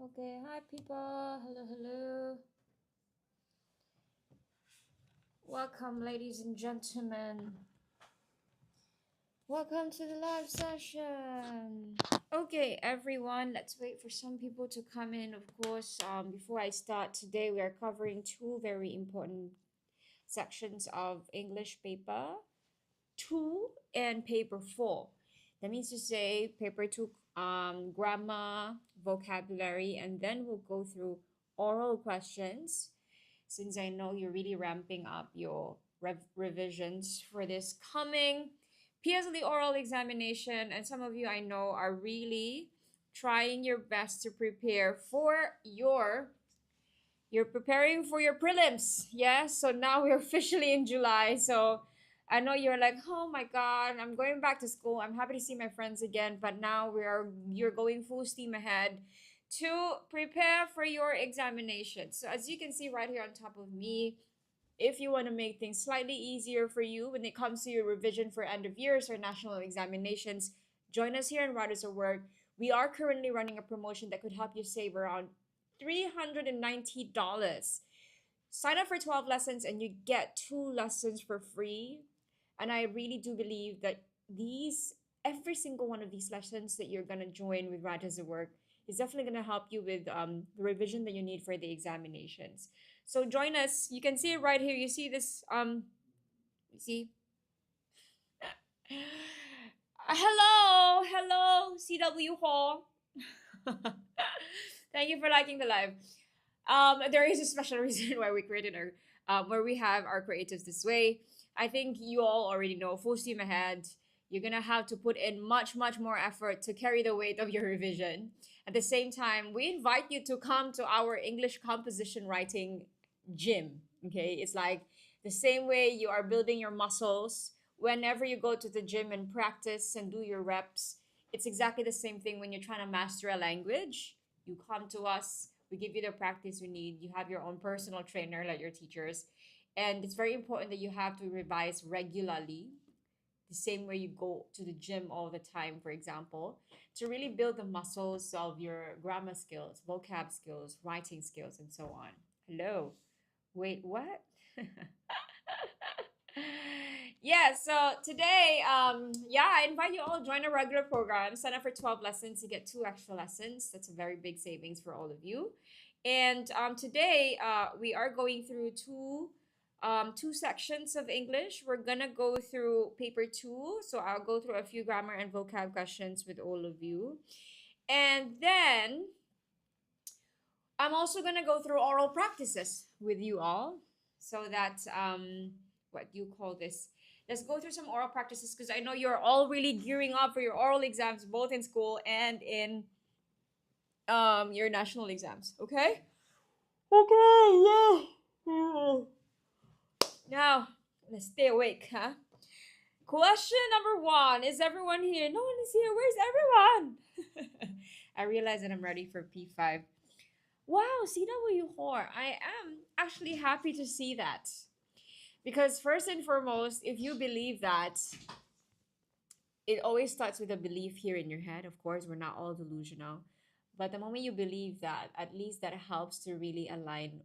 Okay, hi people. Hello, hello. Welcome, ladies and gentlemen. Welcome to the live session. Okay, everyone, let's wait for some people to come in. Of course, before I start today, we are covering two very important sections of English paper 2 and paper 4. That means to say paper 2, grammar, vocabulary, and then we'll go through oral questions, since I know you're really ramping up your revisions for this coming PSLE oral examination. And some of you I know are really trying your best to prepare for you're preparing for your prelims. Yeah, so now we're officially in July. So I know you're like, oh my god, I'm going back to school. I'm happy to see my friends again, but now you're going full steam ahead to prepare for your examination. So as you can see right here on top of me, if you want to make things slightly easier for you when it comes to your revision for end of years or national examinations, join us here in Writers of Work. We are currently running a promotion that could help you save around $390. Sign up for 12 lessons and you get 2 lessons for free. And I really do believe that every single one of these lessons that you're going to join with Writers of Work is definitely going to help you with the revision that you need for the examinations. So join us. You can see it right here. You see this, you see? Hello, CW Hall. Thank you for liking the live. There is a special reason why we created where we have our creatives this way. I think you all already know, full steam ahead. You're gonna have to put in much more effort to carry the weight of your revision. At the same time, we invite you to come to our English composition writing gym. Okay, it's like the same way you are building your muscles whenever you go to the gym and practice and do your reps. It's exactly the same thing when you're trying to master a language. You come to us, we give you the practice you need. You have your own personal trainer, like your teachers. And it's very important that you have to revise regularly, the same way you go to the gym all the time, for example, to really build the muscles of your grammar skills, vocab skills, writing skills, and so on. Hello. Wait, what? Yeah, so today, I invite you all join a regular program. Sign up for 12 lessons. You get 2 extra lessons. That's a very big savings for all of you. And today, we are going through two sections of English. We're gonna go through paper 2. So I'll go through a few grammar and vocab questions with all of you. And then I'm also gonna go through oral practices with you all, so that what do you call this? Let's go through some oral practices, because I know you're all really gearing up for your oral exams, both in school and in your national exams. Okay. Okay. Yeah. Now let's stay awake, huh? Question number 1: is everyone here? No one is here. Where's everyone? I realize that I'm ready for P5. Wow, CW Whore. I am actually happy to see that. Because first and foremost, if you believe that, it always starts with a belief here in your head. Of course, we're not all delusional. But the moment you believe that, at least that helps to really align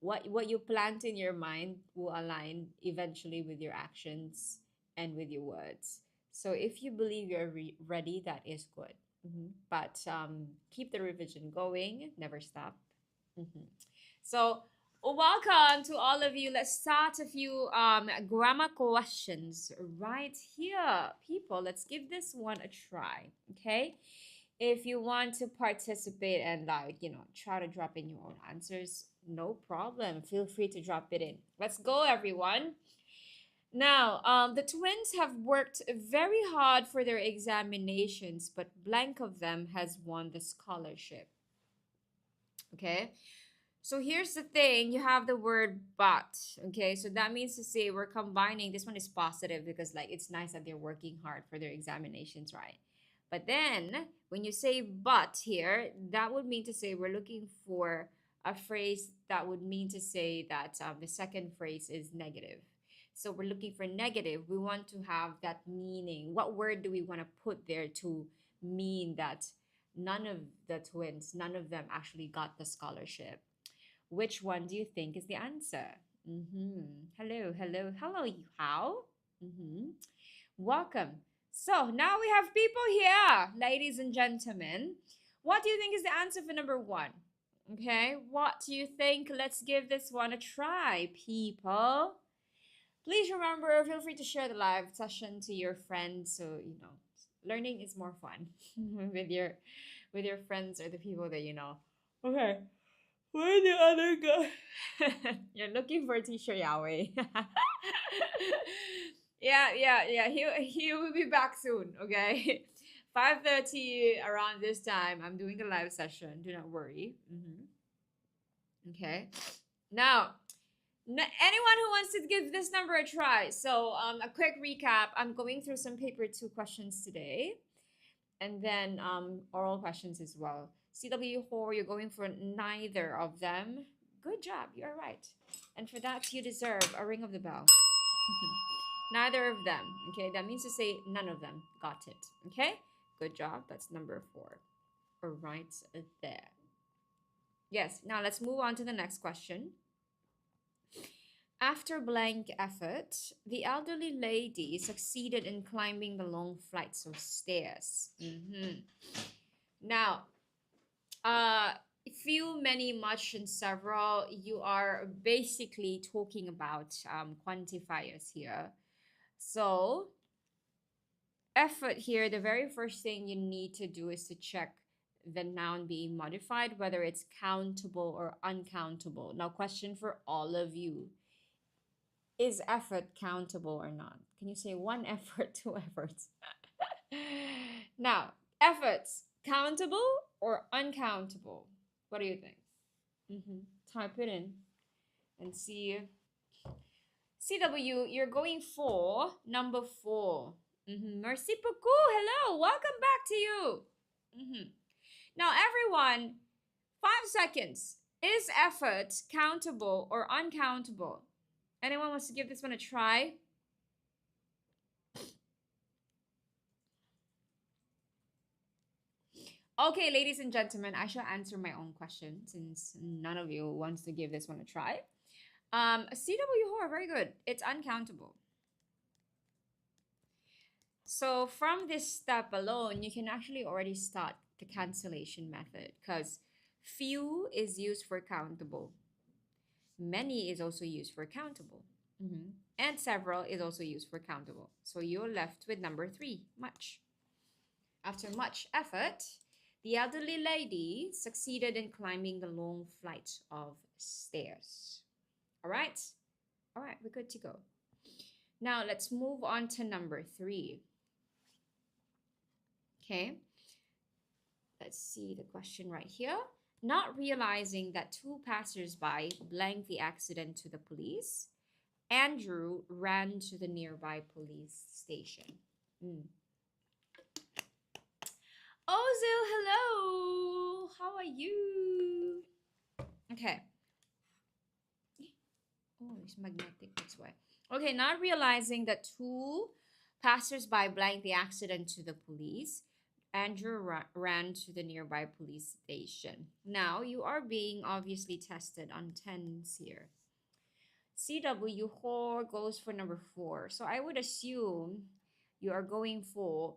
what you plant in your mind will align eventually with your actions and with your words. So if you believe you're ready, that is good. But keep the revision going, never stop. So welcome to all of you. Let's start a few grammar questions right here. People, let's give this one a try, okay? If you want to participate and try to drop in your own answers, no problem. Feel free to drop it in. Let's go, everyone. Now, the twins have worked very hard for their examinations, but blank of them has won the scholarship. Okay, so here's the thing. You have the word but. Okay, so that means to say we're combining. This one is positive because it's nice that they're working hard for their examinations, right? But then when you say but here, that would mean to say we're looking for a phrase that would mean to say that the second phrase is negative. So we're looking for negative. We want to have that meaning. What word do we want to put there to mean that none of the twins, none of them actually got the scholarship. Which one do you think is the answer? Hello, hello, hello, you how? Welcome. So now we have people here, ladies and gentlemen. What do you think is the answer for number one? Okay, what do you think? Let's give this one a try, people. Please remember, feel free to share the live session to your friends, so you know learning is more fun with your friends or the people that you know. Okay, where the other guy? You're looking for teacher Yahweh. Yeah. He will be back soon. Okay, 5:30 around this time. I'm doing a live session. Do not worry. Okay, now. Anyone who wants to give this number a try. So a quick recap. I'm going through some paper 2 questions today, and then oral questions as well. CW4, you're going for neither of them. Good job, you're right. And for that, you deserve a ring of the bell. Neither of them. Okay, that means to say none of them got it. Okay, good job. That's number 4. Right there. Yes, now let's move on to the next question. After blank effort, the elderly lady succeeded in climbing the long flights of stairs. Now, few, many, much, and several, you are basically talking about quantifiers here. So, effort here, the very first thing you need to do is to check the noun being modified, whether it's countable or uncountable. Now, question for all of you. Is effort countable or not? Can you say 1 effort, 2 efforts? Now, efforts, countable or uncountable? What do you think? Type it in and see. CW, you're going for number 4. Merci beaucoup. Hello, welcome back to you. Now, everyone, 5 seconds. Is effort countable or uncountable? Anyone wants to give this one a try? Okay, ladies and gentlemen, I shall answer my own question since none of you wants to give this one a try. CW4, very good. It's uncountable. So from this step alone, you can actually already start the cancellation method because few is used for countable. Many is also used for countable. And several is also used for countable. So you're left with number 3, much. After much effort, the elderly lady succeeded in climbing the long flight of stairs. All right, we're good to go. Now let's move on to number 3. Okay, let's see the question right here. Not realizing that 2 passers-by blanked the accident to the police, Andrew ran to the nearby police station. Ozil, hello! How are you? Okay. Oh, it's magnetic, that's why. Okay, not realizing that 2 passers-by blanked the accident to the police, Andrew ran to the nearby police station. Now, you are being obviously tested on tens here. CW4 goes for number 4. So I would assume you are going for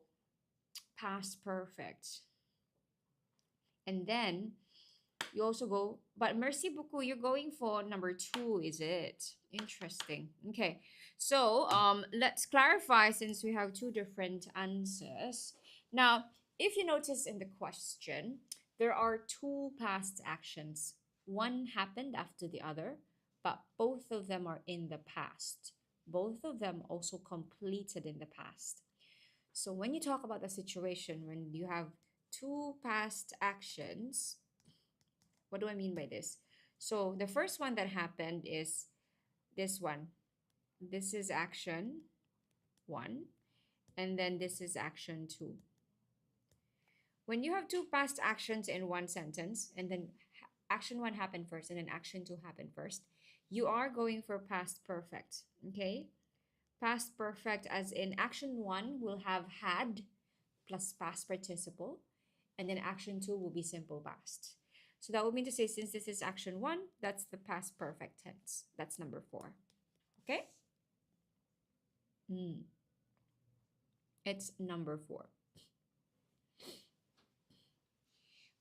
past perfect. And then you also go, but merci beaucoup, you're going for number 2, is it? Interesting. Okay, so let's clarify since we have 2 different answers. Now, if you notice in the question, there are 2 past actions. One happened after the other, but both of them are in the past. Both of them also completed in the past. So when you talk about the situation when you have 2 past actions, what do I mean by this? So the first one that happened is this one. This is action 1, and then this is action 2. When you have 2 past actions in one sentence, and then action 1 happened first, and then action 2 happened first, you are going for past perfect, okay? Past perfect as in action 1 will have had plus past participle, And then action 2 will be simple past. So that would mean to say, since this is action 1, that's the past perfect tense. That's number 4. Okay? It's number 4.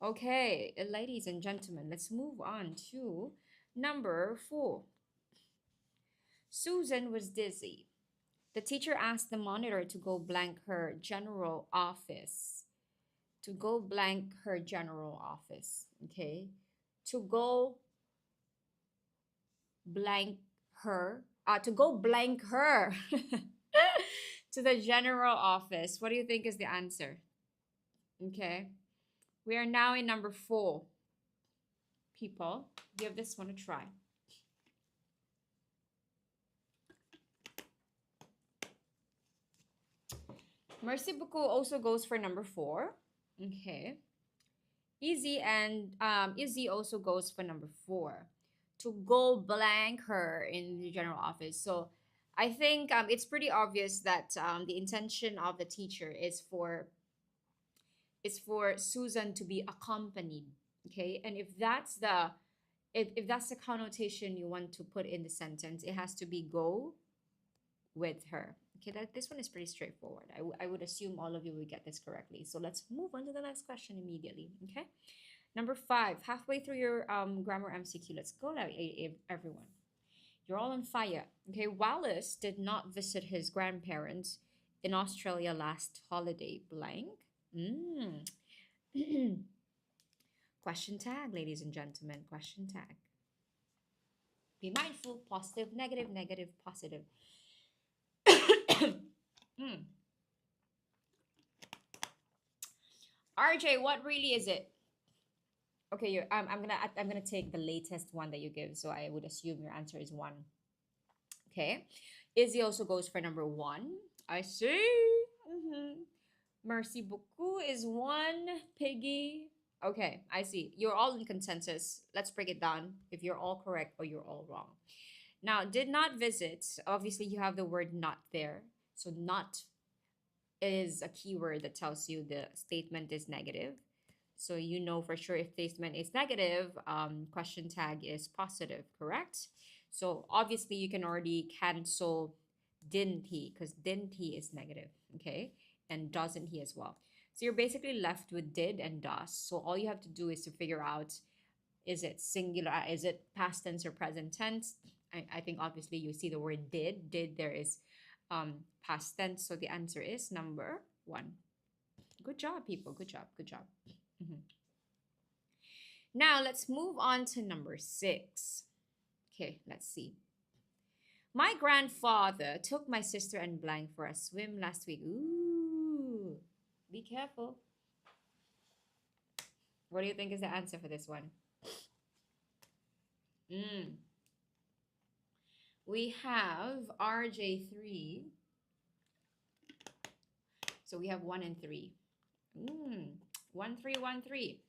Okay, ladies and gentlemen, let's move on to number 4. Susan was dizzy. The teacher asked the monitor to go blank her general office. To go blank her general office, okay? To go blank her, to go blank her to the general office. What do you think is the answer? Okay. We are now in number 4. People, give this one a try. Merci beaucoup also goes for number 4. Okay. Easy and Izzy also goes for number 4. To go blank her in the general office. So I think it's pretty obvious that the intention of the teacher is for Susan to be accompanied. Okay, and if that's the connotation you want to put in the sentence, it has to be go with her. Okay, this one is pretty straightforward. I would assume all of you will get this correctly. So let's move on to the next question immediately. Okay, number 5, halfway through your grammar MCQ. Let's go now, everyone. You're all on fire. Okay, Wallace did not visit his grandparents in Australia last holiday. Blank. Question tag, ladies and gentlemen. Question tag. Be mindful. Positive, negative, negative, positive. RJ, what really is it? Okay, I'm gonna take the latest one that you give, so I would assume your answer is 1. Okay, Izzy also goes for number 1. I see. Merci beaucoup is 1. Piggy. Okay, I see. You're all in consensus. Let's break it down if you're all correct or you're all wrong. Now, did not visit. Obviously, you have the word not there. So not is a keyword that tells you the statement is negative. So you know for sure if statement is negative, question tag is positive, correct? So obviously you can already cancel didn't he, because didn't he is negative, okay? And doesn't he as well. So you're basically left with did and does. So all you have to do is to figure out, is it singular, is it past tense or present tense? I think obviously you see the word did. Did there is past tense. So the answer is number 1. Good job, people. Good job. Good job. Now let's move on to number 6. Okay, let's see. My grandfather took my sister and blank for a swim last week. Ooh, be careful. What do you think is the answer for this one? We have RJ3. So we have 1 and 3. 1, 3, 1, 3.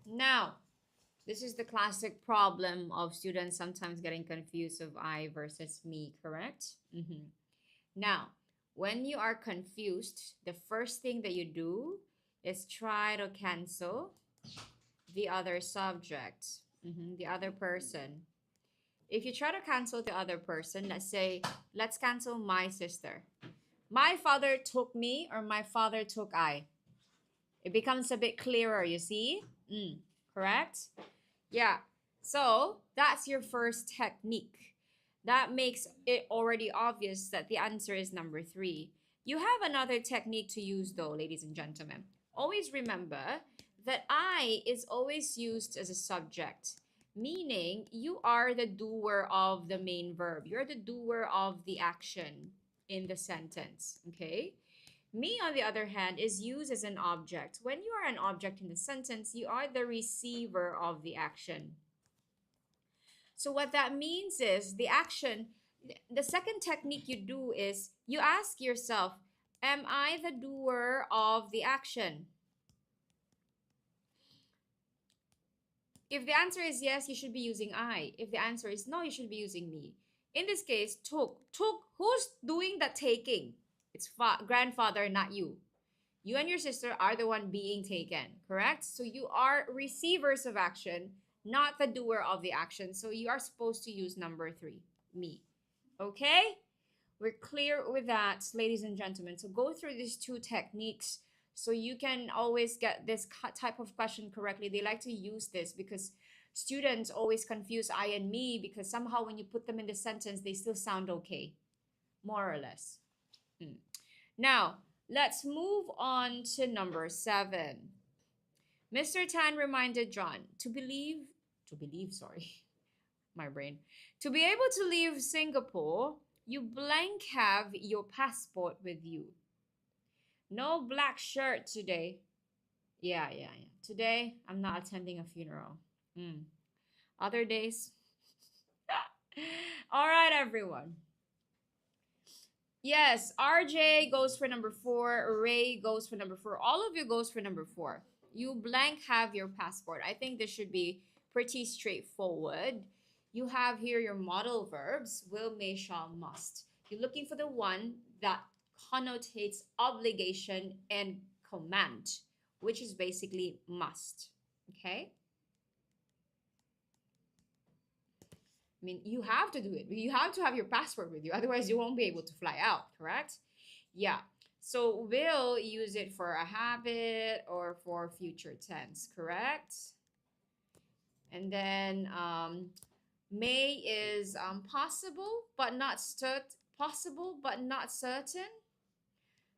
Now, this is the classic problem of students sometimes getting confused of I versus me, correct? Now, when you are confused, the first thing that you do is try to cancel the other subject, the other person. If you try to cancel the other person, let's say, let's cancel my sister. My father took me, or my father took I. It becomes a bit clearer, you see? Correct? Yeah. So that's your first technique. That makes it already obvious that the answer is number 3. You have another technique to use though, ladies and gentlemen. Always remember that I is always used as a subject, meaning you are the doer of the main verb. You're the doer of the action in the sentence, okay? Me, on the other hand, is used as an object. When you are an object in the sentence, you are the receiver of the action. So what that means is the action, the second technique you do is you ask yourself, am I the doer of the action? If the answer is yes, you should be using I. If the answer is no, you should be using me. In this case, took. Took, who's doing the taking? It's grandfather, not you. You and your sister are the one being taken, correct? So you are receivers of action, not the doer of the action. So you are supposed to use number 3, me. Okay? We're clear with that, ladies and gentlemen. So go through these 2 techniques so you can always get this type of question correctly. They like to use this because students always confuse I and me, because somehow when you put them in the sentence, they still sound okay, more or less. Now, let's move on to number 7. Mr. Tan reminded John to believe, my brain, to be able to leave Singapore, you blank have your passport with you. No black shirt today. Yeah. Today, I'm not attending a funeral. Other days. All right, everyone. Yes, RJ goes for number 4. Ray goes for number 4. All of you goes for number 4. You blank have your passport. I think this should be pretty straightforward. You have here your modal verbs, will, may, shall, must. You're looking for the one that connotates obligation and command, which is basically must. Okay? I mean, you have to do it. You have to have your passport with you. Otherwise, you won't be able to fly out, correct? Yeah. So will, use it for a habit or for future tense, correct? And then may is possible but not certain.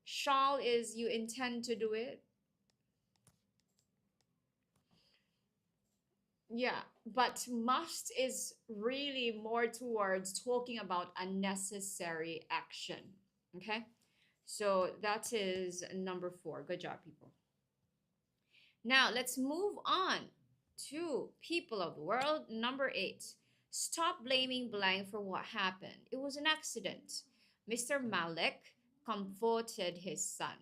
Shall is you intend to do it. Yeah, but must is really more towards talking about a necessary action. Okay, so that is number 4. Good job, people. Now let's move on to people of the world. Number 8. Stop blaming blank for what happened. It was an accident. Mr. Malik comforted his son.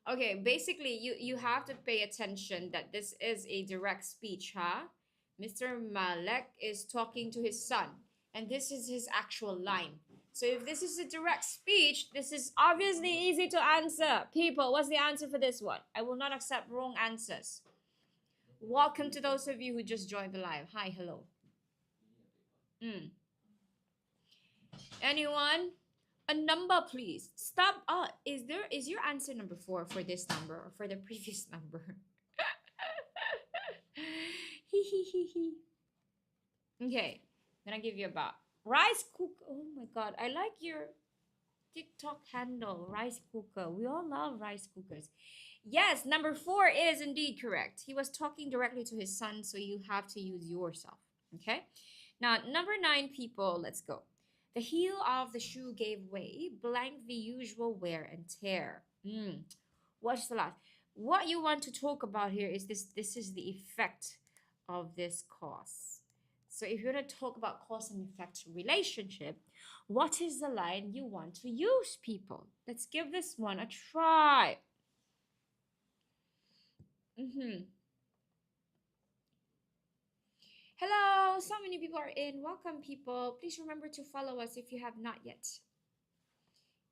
Okay, basically, you have to pay attention that this is a direct speech, huh? Mr. Malik is talking to his son, and this is his actual line. So if this is a direct speech, this is obviously easy to answer. People, what's the answer for this one? I will not accept wrong answers. Welcome to those of you who just joined the live. Hi, hello. Anyone? A number, please. Stop. Is your answer number 4 for this number or for the previous number? Okay, I'm gonna give you about rice cooker. Oh my god, I like your TikTok handle, rice cooker. We all love rice cookers. Yes, number 4 is indeed correct. He was talking directly to his son, so you have to use yourself. Okay. Now, number 9, people, let's go. The heel of the shoe gave way, blank the usual wear and tear. What's the last? What you want to talk about here is this is the effect of this cause. So if you're going to talk about cause and effect relationship, what is the line you want to use, people? Let's give this one a try. Hello, so many people are in. Welcome, people. Please remember to follow us if you have not yet.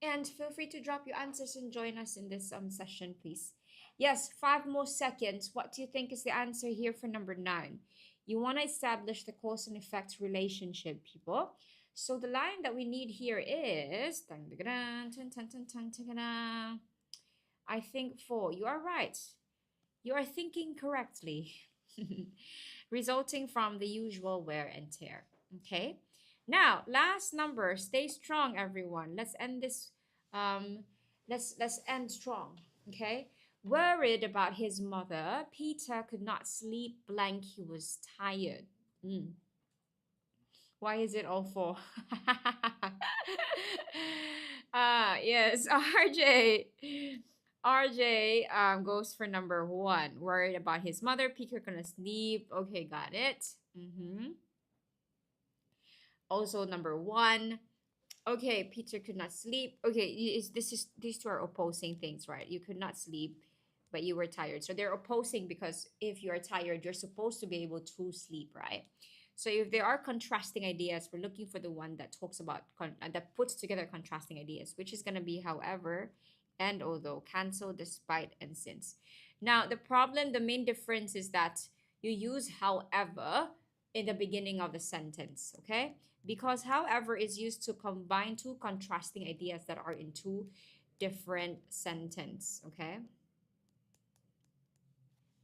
And feel free to drop your answers and join us in this session, please. Yes, 5 more seconds. What do you think is the answer here for number 9? You want to establish the cause and effect relationship, people. So the line that we need here is, I think 4. You are right. You are thinking correctly. Resulting from the usual wear and tear. Okay. Now, last number. Stay strong, everyone. Let's end this. Let's end strong. Okay. Worried about his mother, Peter could not sleep blank. He was tired. Why is it all 4? Yes, RJ goes for number 1. Worried about his mother. Peter gonna sleep. Okay, got it. Also number 1. Okay, Peter could not sleep. Okay, these 2 are opposing things, right? You could not sleep, but you were tired. So they're opposing because if you are tired, you're supposed to be able to sleep, right? So if there are contrasting ideas, we're looking for the one that talks about that puts together contrasting ideas, which is gonna be, however, and although, cancel, despite, and since. Now, the main difference is that you use however in the beginning of the sentence, okay? Because however is used to combine two contrasting ideas that are in two different sentences, okay?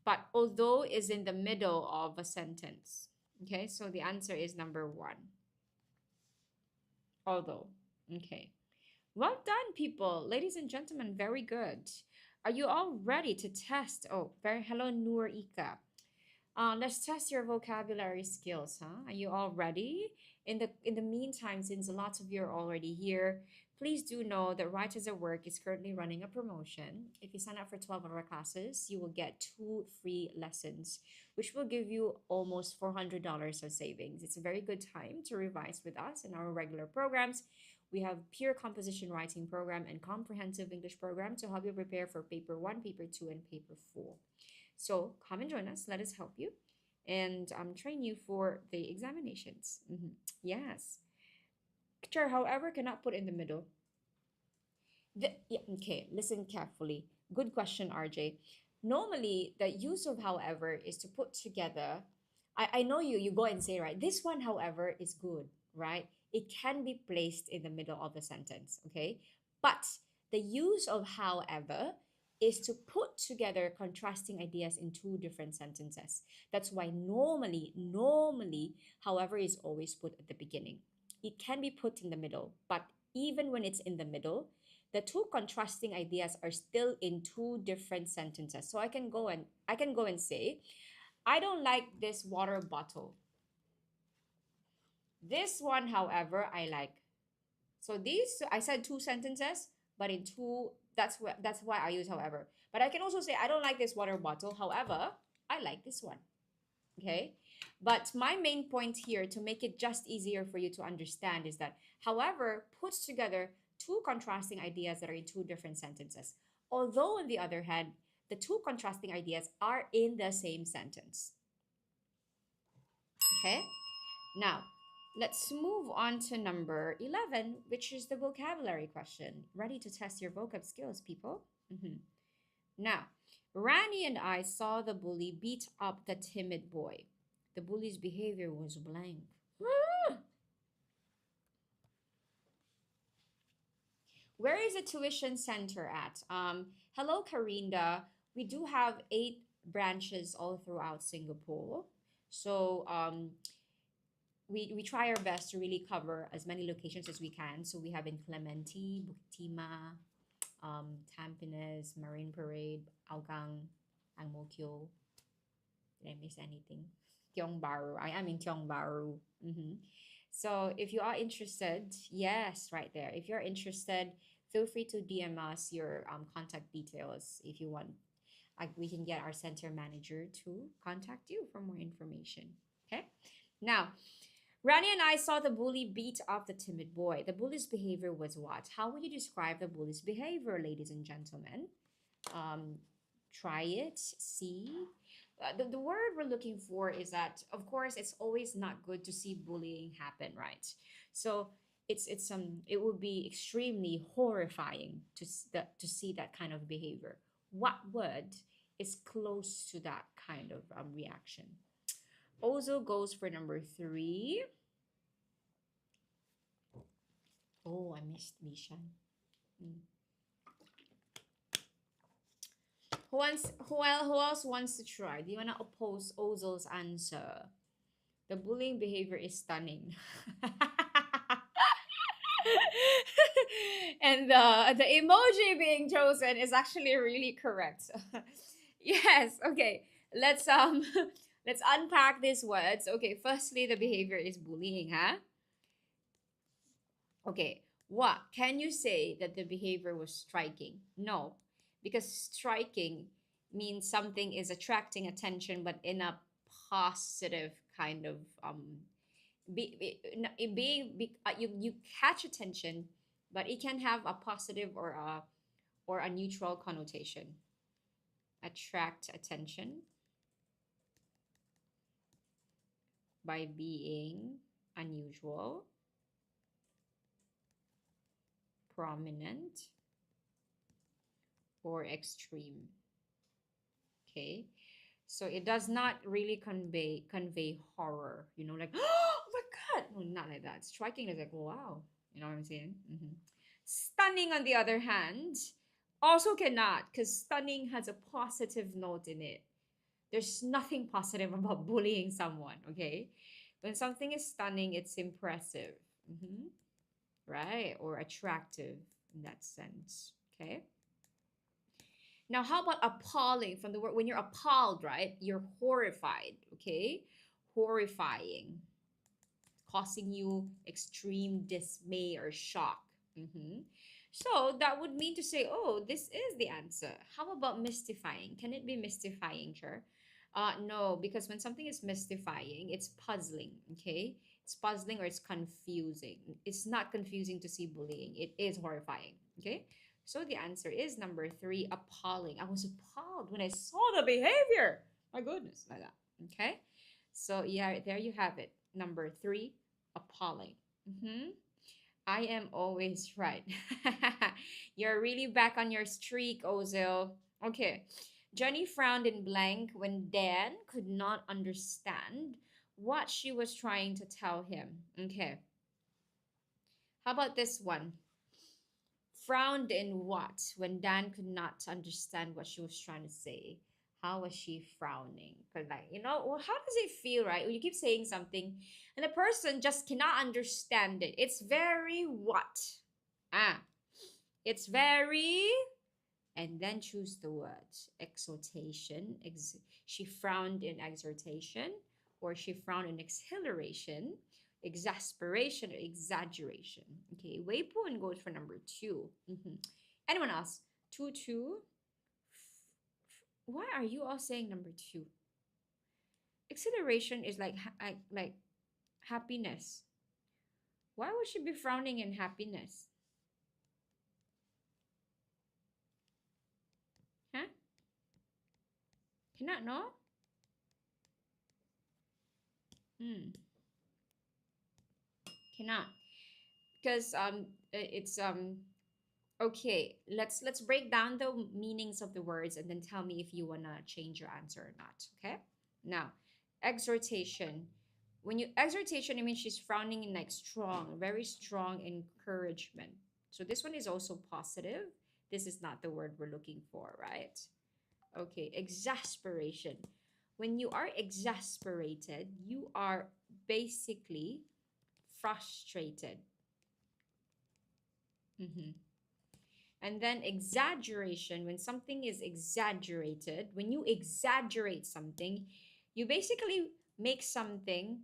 But although is in the middle of a sentence, okay? So the answer is number 1. Although, okay. Well done, people. Ladies and gentlemen, very good. Are you all ready to test? Oh, very hello, Noor Ika. Let's test your vocabulary skills, huh? Are you all ready? In the meantime, since lots of you are already here, please do know that Writers at Work is currently running a promotion. If you sign up for 12 of our classes, you will get 2 free lessons, which will give you almost $400 of savings. It's a very good time to revise with us in our regular programs. We have pure composition writing program and comprehensive English program to help you prepare for paper 1, paper 2, and paper 4. So come and join us. Let us help you and train you for the examinations. Yes. Picture, however, cannot put in the middle. Okay, listen carefully. Good question, RJ. Normally, the use of however is to put together. I know you go and say, right, this one, however, is good, right? It can be placed in the middle of the sentence, okay? But the use of however is to put together contrasting ideas in two different sentences. That's why normally, however, is always put at the beginning. It can be put in the middle, but even when it's in the middle, the two contrasting ideas are still in two different sentences. So I can go and say, I don't like this water bottle. This one, however, I like. So these, I said two sentences, but in two, that's why I use however. But I can also say, I don't like this water bottle. However, I like this one. Okay. But my main point here, to make it just easier for you to understand, is that however puts together two contrasting ideas that are in two different sentences. Although, on the other hand, the two contrasting ideas are in the same sentence. Okay. Now, let's move on to number 11, which is the vocabulary question. Ready to test your vocab skills, people? Now, Rani and I saw the bully beat up the timid boy. The bully's behavior was blank. Where is the tuition center at? Hello, Karinda. We do have 8 branches all throughout Singapore. So we try our best to really cover as many locations as we can. So we have in Clementi, Bukit Timah, Tampines, Marine Parade, Hougang, Ang Mo Kio. Did I miss anything? Tiong Bahru. I am in Tiong Bahru. So if you are interested, yes, right there. If you're interested, feel free to DM us your contact details if you want. We can get our center manager to contact you for more information. Okay. Now, Rani and I saw the bully beat up the timid boy. The bully's behavior was what? How would you describe the bully's behavior, ladies and gentlemen? Try it, see. The word we're looking for is that, of course, it's always not good to see bullying happen, right? So it would be extremely horrifying to see that kind of behavior. What word is close to that kind of reaction? Ozo goes for number 3. Oh, I missed Mishan. Who else wants to try? Do you want to oppose Ozo's answer? The bullying behavior is stunning. And the emoji being chosen is actually really correct. Yes, okay. Let's let's unpack these words. Okay, firstly, the behavior is bullying, huh? Okay, what? Can you say that the behavior was striking? No, because striking means something is attracting attention, but in a positive kind of you catch attention, but it can have a positive or a neutral connotation. Attract attention by being unusual, prominent, or extreme. Okay, so it does not really convey horror, you know, like oh my god, no, not like that. Striking is like wow, you know what I'm saying. Stunning, on the other hand, also cannot, because stunning has a positive note in it. There's nothing positive about bullying someone, okay? When something is stunning, it's impressive, right? Or attractive in that sense, okay? Now, how about appalling? From the word, when you're appalled, right? You're horrified, okay? Horrifying, causing you extreme dismay or shock. So that would mean to say, oh, this is the answer. How about mystifying? Can it be mystifying, sure? No, because when something is mystifying, it's puzzling, okay? It's puzzling or it's confusing. It's not confusing to see bullying. It is horrifying, okay? So the answer is number 3, appalling. I was appalled when I saw the behavior. My goodness, like that, okay? So yeah, there you have it. Number 3, appalling. I am always right. You're really back on your streak, Ozil. Okay. Jenny frowned in blank when Dan could not understand what she was trying to tell him. Okay. How about this one? Frowned in what when Dan could not understand what she was trying to say? How was she frowning? Because, like, you know, well, how does it feel, right? When you keep saying something and the person just cannot understand it. It's very what? It's very, and then choose the words. Exhortation. She frowned in exhortation, or she frowned in exhilaration, exasperation, or exaggeration. Okay, Wei Pun goes for number 2. Anyone else? 2, 2. Why are you all saying number 2? Exhilaration is like happiness. Why would she be frowning in happiness? Huh? Cannot know? Cannot. Because it's okay, let's break down the meanings of the words and then tell me if you wanna change your answer or not. Okay? Now, exhortation. When you exhortation, it means she's frowning in like strong, very strong encouragement. So this one is also positive. This is not the word we're looking for, right? Okay, exasperation. When you are exasperated, you are basically frustrated. And then exaggeration, when something is exaggerated, when you exaggerate something, you basically make something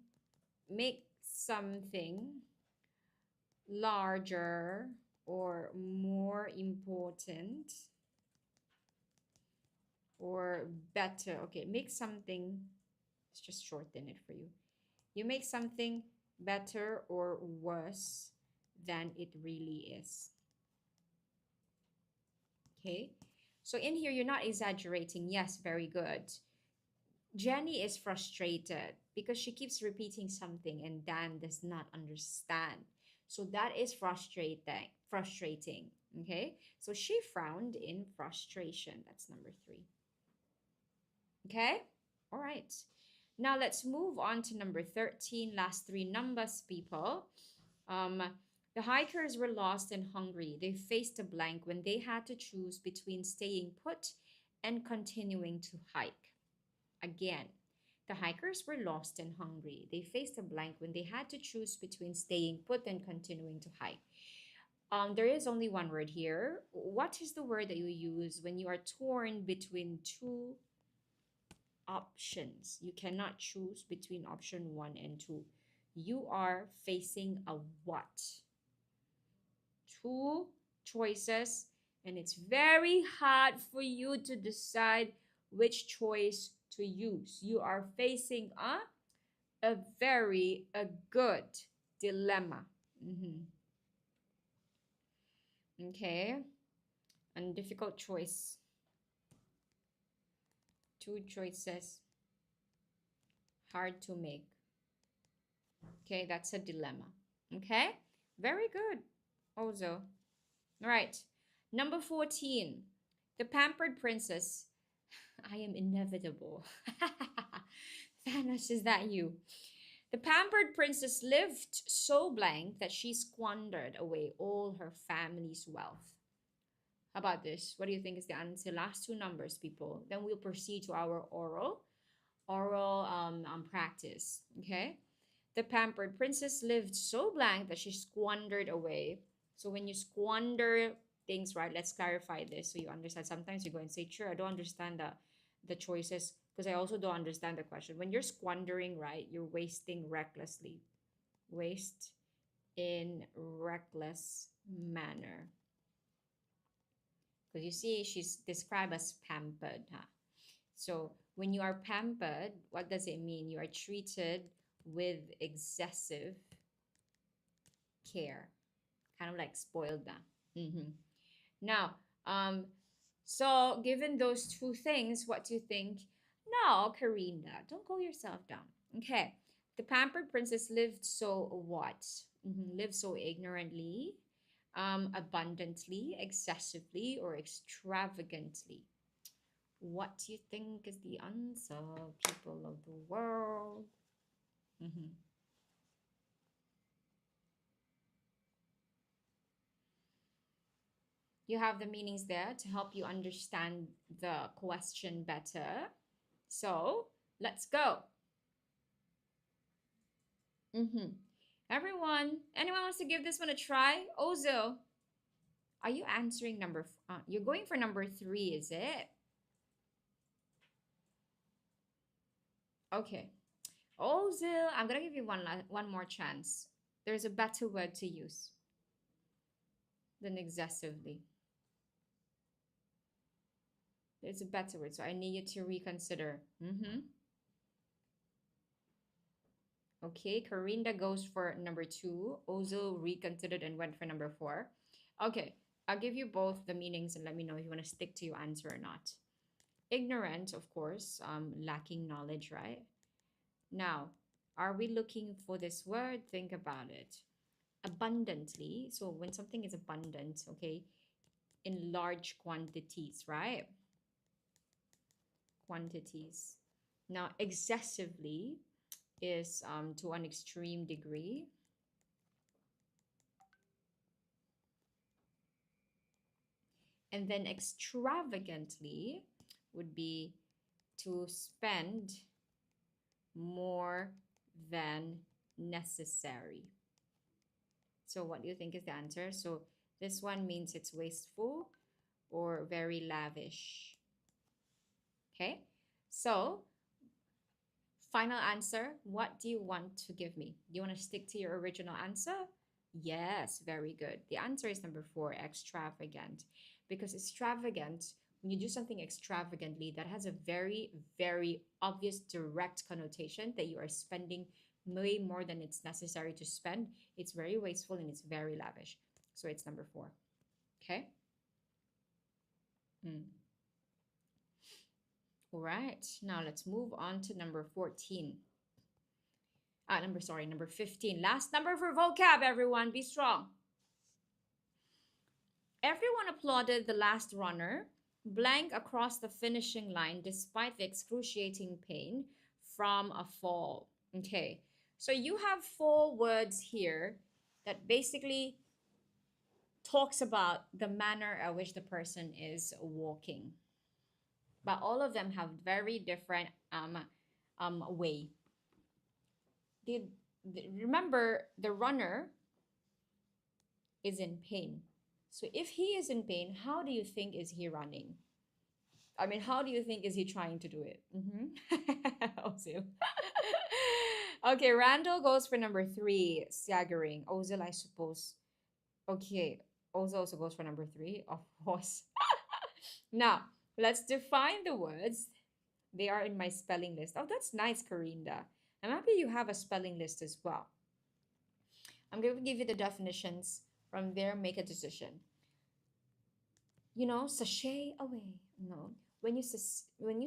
larger or more important or better. Okay, make something, let's just shorten it for you. You make something better or worse than it really is. Okay, so in here, you're not exaggerating. Yes, very good. Jenny is frustrated because she keeps repeating something and Dan does not understand. So that is frustrating. Okay, so she frowned in frustration. That's number 3. Okay, all right. Now let's move on to number 13. Last 3 numbers, people. The hikers were lost and hungry. They faced a blank when they had to choose between staying put and continuing to hike. Again, the hikers were lost and hungry. They faced a blank when they had to choose between staying put and continuing to hike. There is only one word here. What is the word that you use when you are torn between 2 options? You cannot choose between option 1 and 2. You are facing a what? 2 choices, and it's very hard for you to decide which choice to use. You are facing a good dilemma. Okay, and difficult choice. 2 choices, hard to make. Okay, that's a dilemma. Okay, very good, Ozo. All right, number 14. The pampered princess. I am inevitable. Thanos, is that you? The pampered princess lived so blank that she squandered away all her family's wealth. How about this? What do you think is the answer? Last two numbers, people. Then we'll proceed to our oral practice. Okay. The pampered princess lived so blank that she squandered away. So when you squander things, right? Let's clarify this so you understand. Sometimes you go and say, "Sure, I don't understand the choices because I also don't understand the question." When you're squandering, right? You're wasting recklessly. Waste in reckless manner. Because you see, she's described as pampered. Huh? So when you are pampered, what does it mean? You are treated with excessive care, kind of like spoiled na. Now, so given those two things, what do you think? No, Karina, don't call yourself down. Okay, the pampered princess lived so what? Lived so ignorantly, abundantly, excessively, or extravagantly. What do you think is the answer, people of the world? You have the meanings there to help you understand the question better. So let's go. Everyone, anyone wants to give this one a try? Ozo, are you answering you're going for number 3, is it? Okay. Ozo, I'm gonna give you one more chance. There's a better word to use than excessively. There's a better word, so I need you to reconsider. Okay, Corinda goes for number 2. Ozo reconsidered and went for number 4. Okay, I'll give you both the meanings and let me know if you want to stick to your answer or not. Ignorant, of course, lacking knowledge, right? Now, are we looking for this word? Think about it. Abundantly, so when something is abundant, okay, in large quantities, right? Quantities. Now, excessively is to an extreme degree. And then extravagantly would be to spend more than necessary. So what do you think is the answer? So this one means it's wasteful or very lavish. Okay, so final answer, what do you want to give me? Do you want to stick to your original answer? Yes, very good. The answer is number 4, extravagant. Because extravagant, when you do something extravagantly, that has a very, very obvious direct connotation that you are spending way more than it's necessary to spend. It's very wasteful and it's very lavish. So it's number 4. Okay? All right, now let's move on to number 14. Number 15. Last number for vocab, everyone. Be strong. Everyone applauded the last runner, blank across the finishing line despite the excruciating pain from a fall. Okay, so you have 4 words here that basically talks about the manner at which the person is walking. But all of them have very different way. Remember, the runner is in pain. So if he is in pain, how do you think is he running? I mean, how do you think is he trying to do it? Ozil. Okay, Randall goes for number 3, staggering. Ozil, I suppose. Okay, Ozil also goes for number 3, of course. Now, let's define the words. They are in my spelling list. Oh, that's nice, Corinda. I'm happy you have a spelling list as well. I'm going to give you the definitions. From there, make a decision. You know, sashay away. No, when you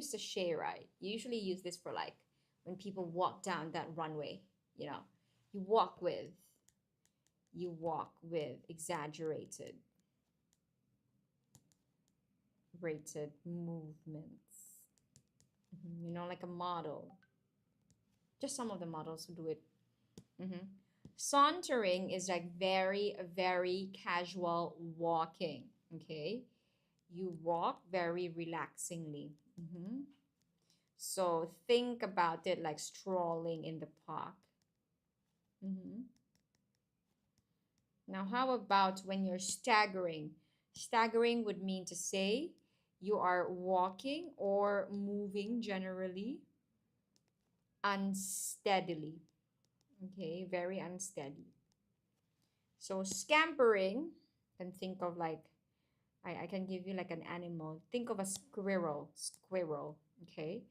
sashay, right? You usually use this for like when people walk down that runway. You know, you walk with exaggerated, integrated movements. You know, like a model. Just some of the models who do it. Sauntering is like very, very casual walking. Okay. You walk very relaxingly. So think about it like strolling in the park. Now, how about when you're staggering? Staggering would mean to say you are walking or moving generally unsteadily. Okay, very unsteady. So scampering, can think of like, I can give you like an animal. Think of a squirrel, okay?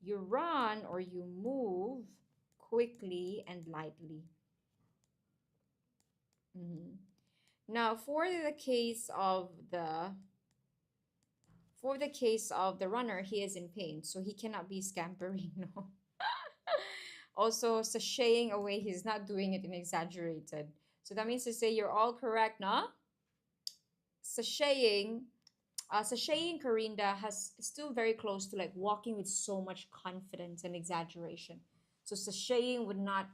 You run or you move quickly and lightly. Now, for the case of the runner, he is in pain, so he cannot be scampering, no. Also, sashaying away, he's not doing it in exaggerated. So that means to say you're all correct, no? Sashaying, Corinda, has still very close to like walking with so much confidence and exaggeration. So sashaying would not,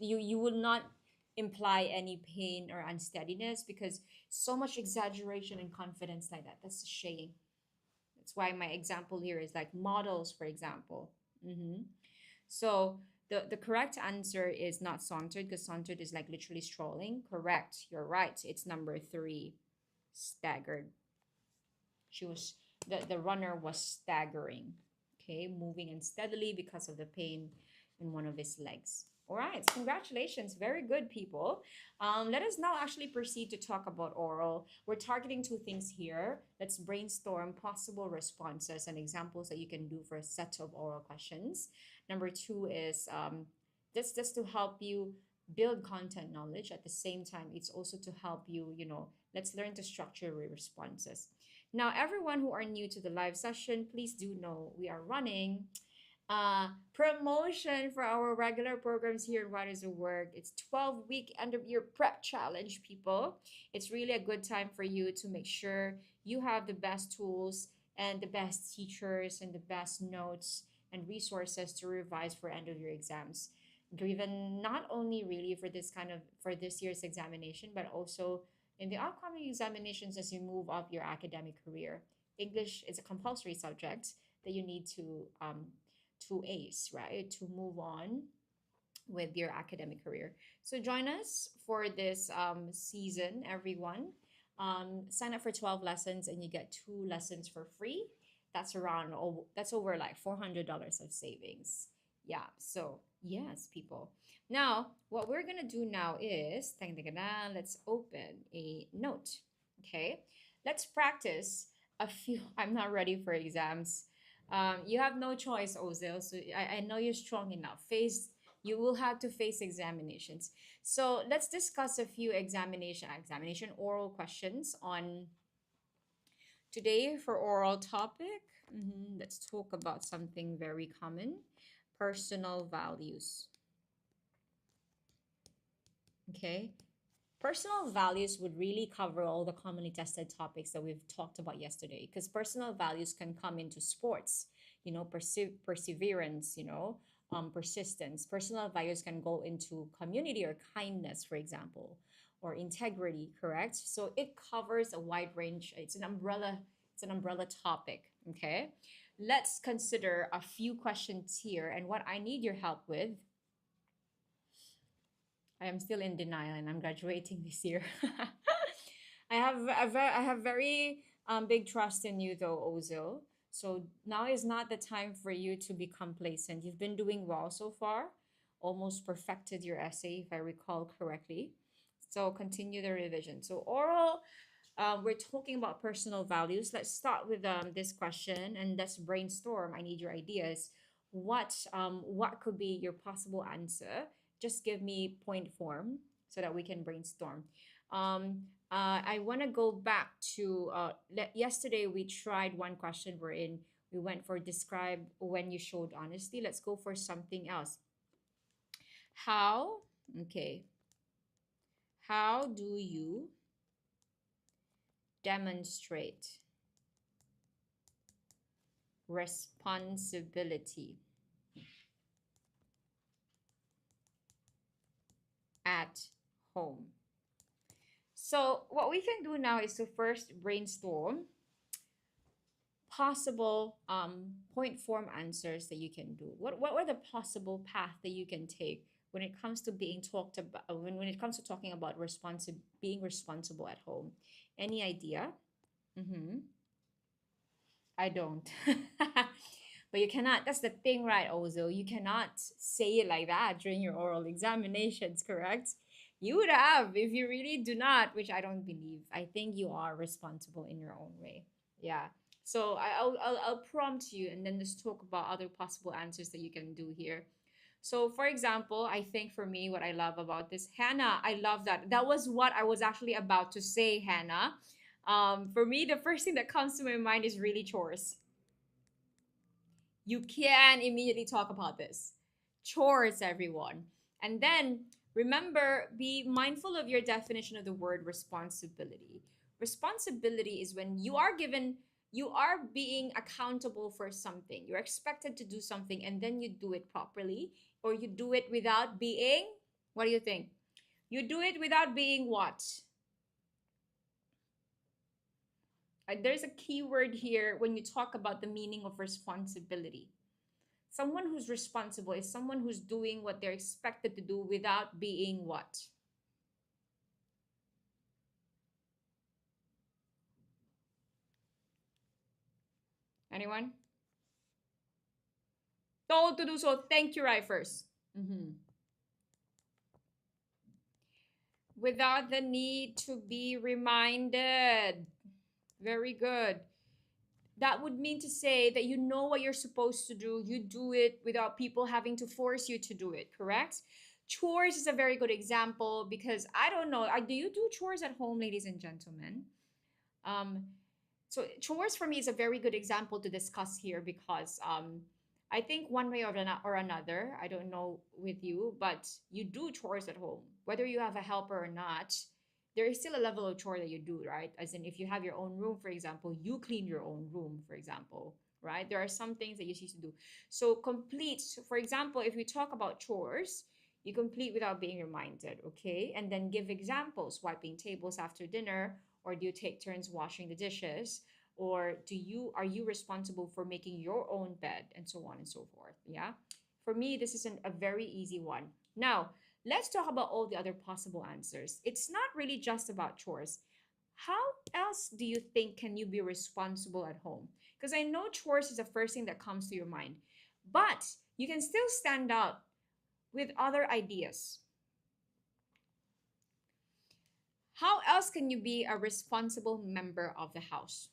you would not imply any pain or unsteadiness because so much exaggeration and confidence like that. That's sashaying. That's why my example here is like models, for example. So the correct answer is not sauntered because sauntered is like literally strolling. Correct. You're right. It's number 3. Staggered. The runner was staggering. Okay, moving unsteadily because of the pain in one of his legs. All right, congratulations. Very good, people. Let us now actually proceed to talk about oral. We're targeting 2 things here. Let's brainstorm possible responses and examples that you can do for a set of oral questions. Number 2 is just to help you build content knowledge. At the same time, it's also to help you, let's learn to structure your responses. Now, everyone who are new to the live session, please do know we are running promotion for our regular programs here in What is the Work. It's 12-week end of year prep challenge, people. It's really a good time for you to make sure you have the best tools and the best teachers and the best notes and resources to revise for end of year exams, driven not only really for this year's examination, but also in the upcoming examinations as you move up your academic career. English is a compulsory subject that you need to ace, right? To move on with your academic career. So join us for this season, everyone. Sign up for 12 lessons and you get 2 lessons for free. That's over like $400 of savings. Yeah, so yes, people. Now, what we're gonna do now is, let's open a note. Okay, let's practice a few. I'm not ready for exams. You have no choice, Ozil. So I know you're strong enough. You will have to face examinations. So let's discuss a few examination oral questions on today for oral topic. Let's talk about something very common: personal values. Okay. Personal values would really cover all the commonly tested topics that we've talked about yesterday, because personal values can come into sports, perseverance, persistence. Personal values can go into community or kindness, for example, or integrity, correct? So it covers a wide range. It's an umbrella topic, okay? Let's consider a few questions here, and what I need your help with, I am still in denial and I'm graduating this year. I have very big trust in you though, Ozil. So now is not the time for you to be complacent. You've been doing well so far. Almost perfected your essay, if I recall correctly. So continue the revision. So oral, we're talking about personal values. Let's start with this question and let's brainstorm. I need your ideas. What could be your possible answer? Just give me point form so that we can brainstorm. I want to go back to yesterday we tried one question wherein we went for describe when you showed honesty. Let's go for something else. How do you demonstrate responsibility at home. So what we can do now is to first brainstorm possible point form answers that you can do. What are the possible path that you can take when it comes to being talked about when it comes to talking about being responsible at home? Any idea? Mm-hmm. I don't. But you cannot, that's the thing, right, Ozo? You cannot say it like that during your oral examinations, correct? You would have if you really do not, which I don't believe. I think you are responsible in your own way. Yeah. So I'll prompt you and then just talk about other possible answers that you can do here. So, for example, I think for me, what I love about this, Hannah, I love that. That was what I was actually about to say, Hannah. For me, the first thing that comes to my mind is really chores. You can immediately talk about this. Chores, everyone. And then remember, be mindful of your definition of the word responsibility. Responsibility is when you are being accountable for something. You're expected to do something and then you do it properly, or you do it without being, what do you think? You do it without being what? There's a key word here when you talk about the meaning of responsibility. Someone who's responsible is someone who's doing what they're expected to do without being what? Anyone? Told to do so. Thank you, right first. Mm-hmm. Without the need to be reminded. Very good. That would mean to say that you know what you're supposed to do. You do it without people having to force you to do it, correct? Chores is a very good example because I don't know. Do you do chores at home, ladies and gentlemen? Um, so chores for me is a very good example to discuss here because I think one way or another, I don't know with you, but you do chores at home, whether you have a helper or not. There is still a level of chore that you do, right? As in, if you have your own room, for example, you clean your own room, for example, right? There are some things that you used to do. So complete, for example, if we talk about chores, you complete without being reminded, okay? And then give examples, wiping tables after dinner, or do you take turns washing the dishes? Or are you responsible for making your own bed, and so on and so forth? Yeah. For me, this isn't a very easy one. Now, let's talk about all the other possible answers. It's not really just about chores. How else do you think can you be responsible at home? Because I know chores is the first thing that comes to your mind, but you can still stand out with other ideas. How else can you be a responsible member of the house?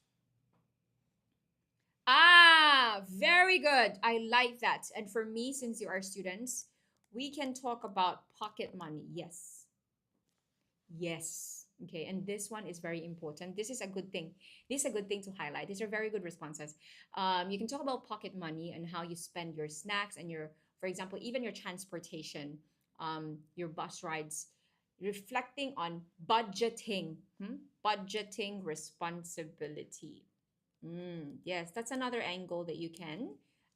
Ah, very good. I like that. And for me, since you are students, we can talk about pocket money. Yes. Yes. Okay. And this one is very important. This is a good thing. This is a good thing to highlight. These are very good responses. You can talk about pocket money and how you spend your snacks and for example, even your transportation, your bus rides, reflecting on budgeting, budgeting responsibility. Yes, that's another angle that you can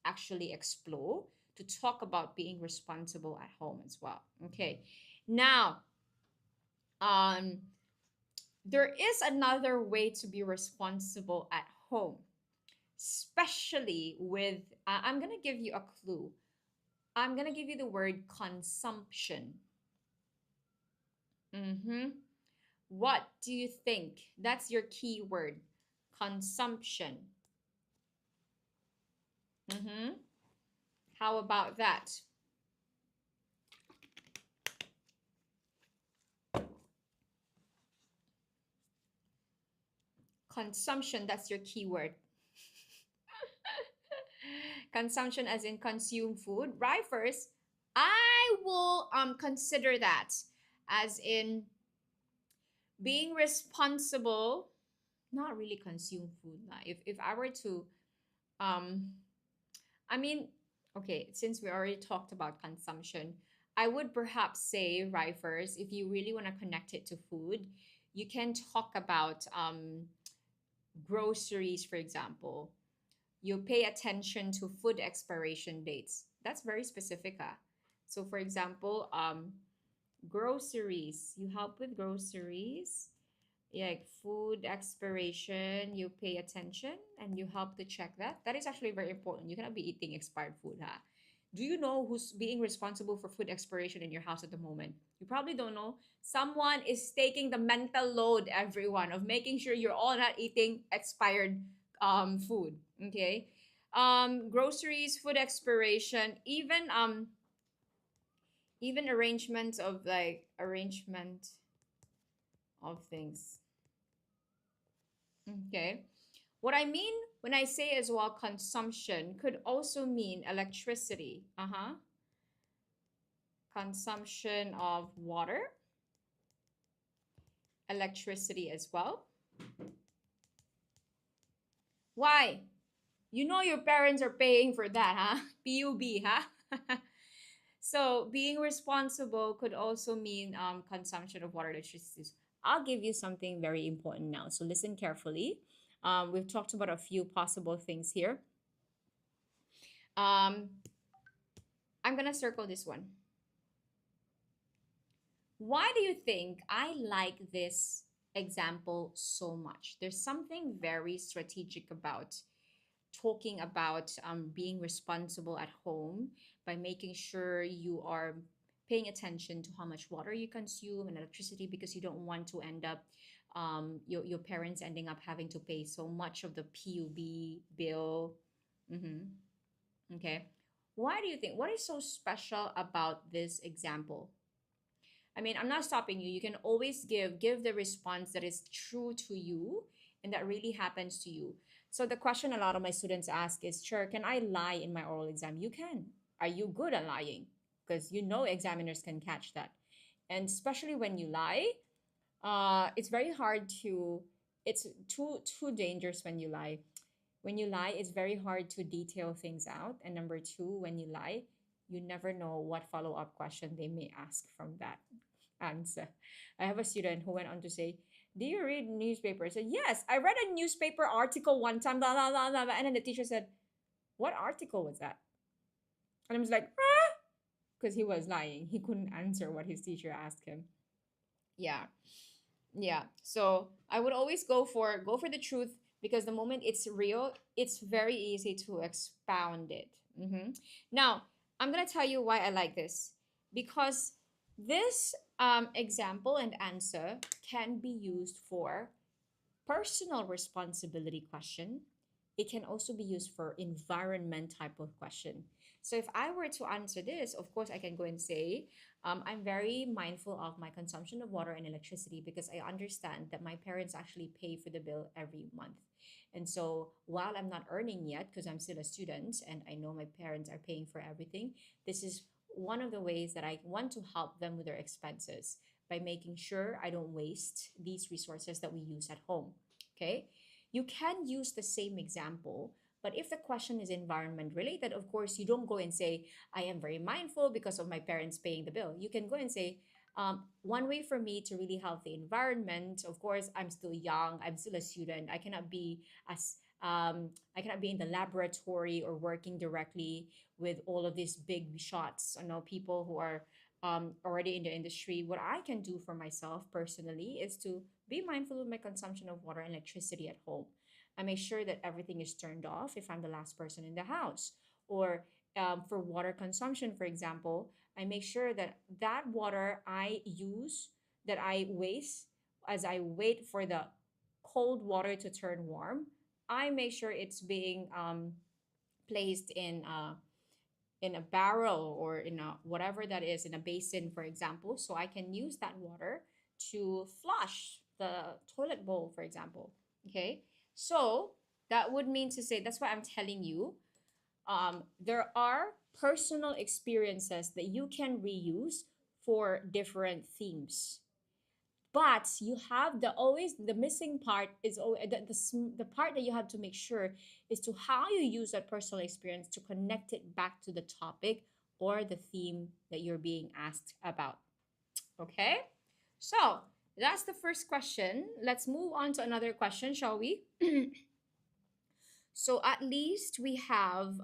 actually explore to talk about being responsible at home as well. Okay. Now, um, there is another way to be responsible at home, especially with, I'm going to give you a clue. I'm going to give you the word consumption. What do you think? That's your key word, consumption. How about that? Consumption, that's your keyword. Consumption as in consume food. Right first, I will consider that as in being responsible, not really consume food. If I were to I mean, okay, since we already talked about consumption, I would perhaps say, right first, if you really want to connect it to food, you can talk about groceries, for example. You pay attention to food expiration dates. That's very specific. So, for example, groceries. You help with groceries, like food expiration. You pay attention and you help to check that. That is actually very important. You cannot be eating expired food, huh? Do you know who's being responsible for food expiration in your house at the moment? You probably don't know. Someone is taking the mental load, everyone, of making sure you're all not eating expired food. Okay. Groceries, food expiration, even arrangement of things. Okay. What I mean when I say as well consumption could also mean electricity. Uh-huh. Consumption of water, electricity as well. Why? You know your parents are paying for that, huh? PUB, huh? So being responsible could also mean consumption of water, electricity. I'll give you something very important now. So listen carefully. We've talked about a few possible things here. Um, I'm gonna circle this one. Why do you think I like this example so much? There's something very strategic about talking about being responsible at home by making sure you are paying attention to how much water you consume and electricity, because you don't want to end up your parents ending up having to pay so much of the PUB bill. Mm-hmm. Okay. Why do you think? What is so special about this example? I mean, I'm not stopping you. You can always give the response that is true to you and that really happens to you. So the question a lot of my students ask is, sure, can I lie in my oral exam? You can. Are you good at lying? Because you know examiners can catch that. And especially when you lie, it's very hard to, it's too dangerous when you lie. When you lie, it's very hard to detail things out. And number two, when you lie, you never know what follow-up question they may ask from that answer. I have a student who went on to say, do you read newspaper? I said, yes, I read a newspaper article one time, blah, blah, blah, blah, blah. And then the teacher said, what article was that? And I was like, ah, because he was lying. He couldn't answer what his teacher asked him. Yeah. Yeah. So I would always go for the truth, because the moment it's real, it's very easy to expound it. Now, I'm going to tell you why I like this. Because this example and answer can be used for personal responsibility question. It can also be used for environment type of question. So if I were to answer this, of course, I can go and say, I'm very mindful of my consumption of water and electricity because I understand that my parents actually pay for the bill every month. And so while I'm not earning yet, because I'm still a student and I know my parents are paying for everything, this is one of the ways that I want to help them with their expenses by making sure I don't waste these resources that we use at home. Okay? You can use the same example, but if the question is environment related, of course, you don't go and say, I am very mindful because of my parents paying the bill. You can go and say, one way for me to really help the environment, of course, I'm still young, I'm still a student. I cannot be in the laboratory or working directly with all of these big shots. I know people who are already in the industry. What I can do for myself personally is to be mindful of my consumption of water and electricity at home. I make sure that everything is turned off if I'm the last person in the house. Or for water consumption, for example, I make sure that that water I use, that I waste as I wait for the cold water to turn warm, I make sure it's being placed in a barrel or in a whatever that is, in a basin, for example, so I can use that water to flush the toilet bowl, for example. Okay, so that would mean to say, that's why I'm telling you, there are personal experiences that you can reuse for different themes. But you have the missing part is the part that you have to make sure is to how you use that personal experience to connect it back to the topic or the theme that you're being asked about. Okay, so that's the first question. Let's move on to another question, shall we? So at least we have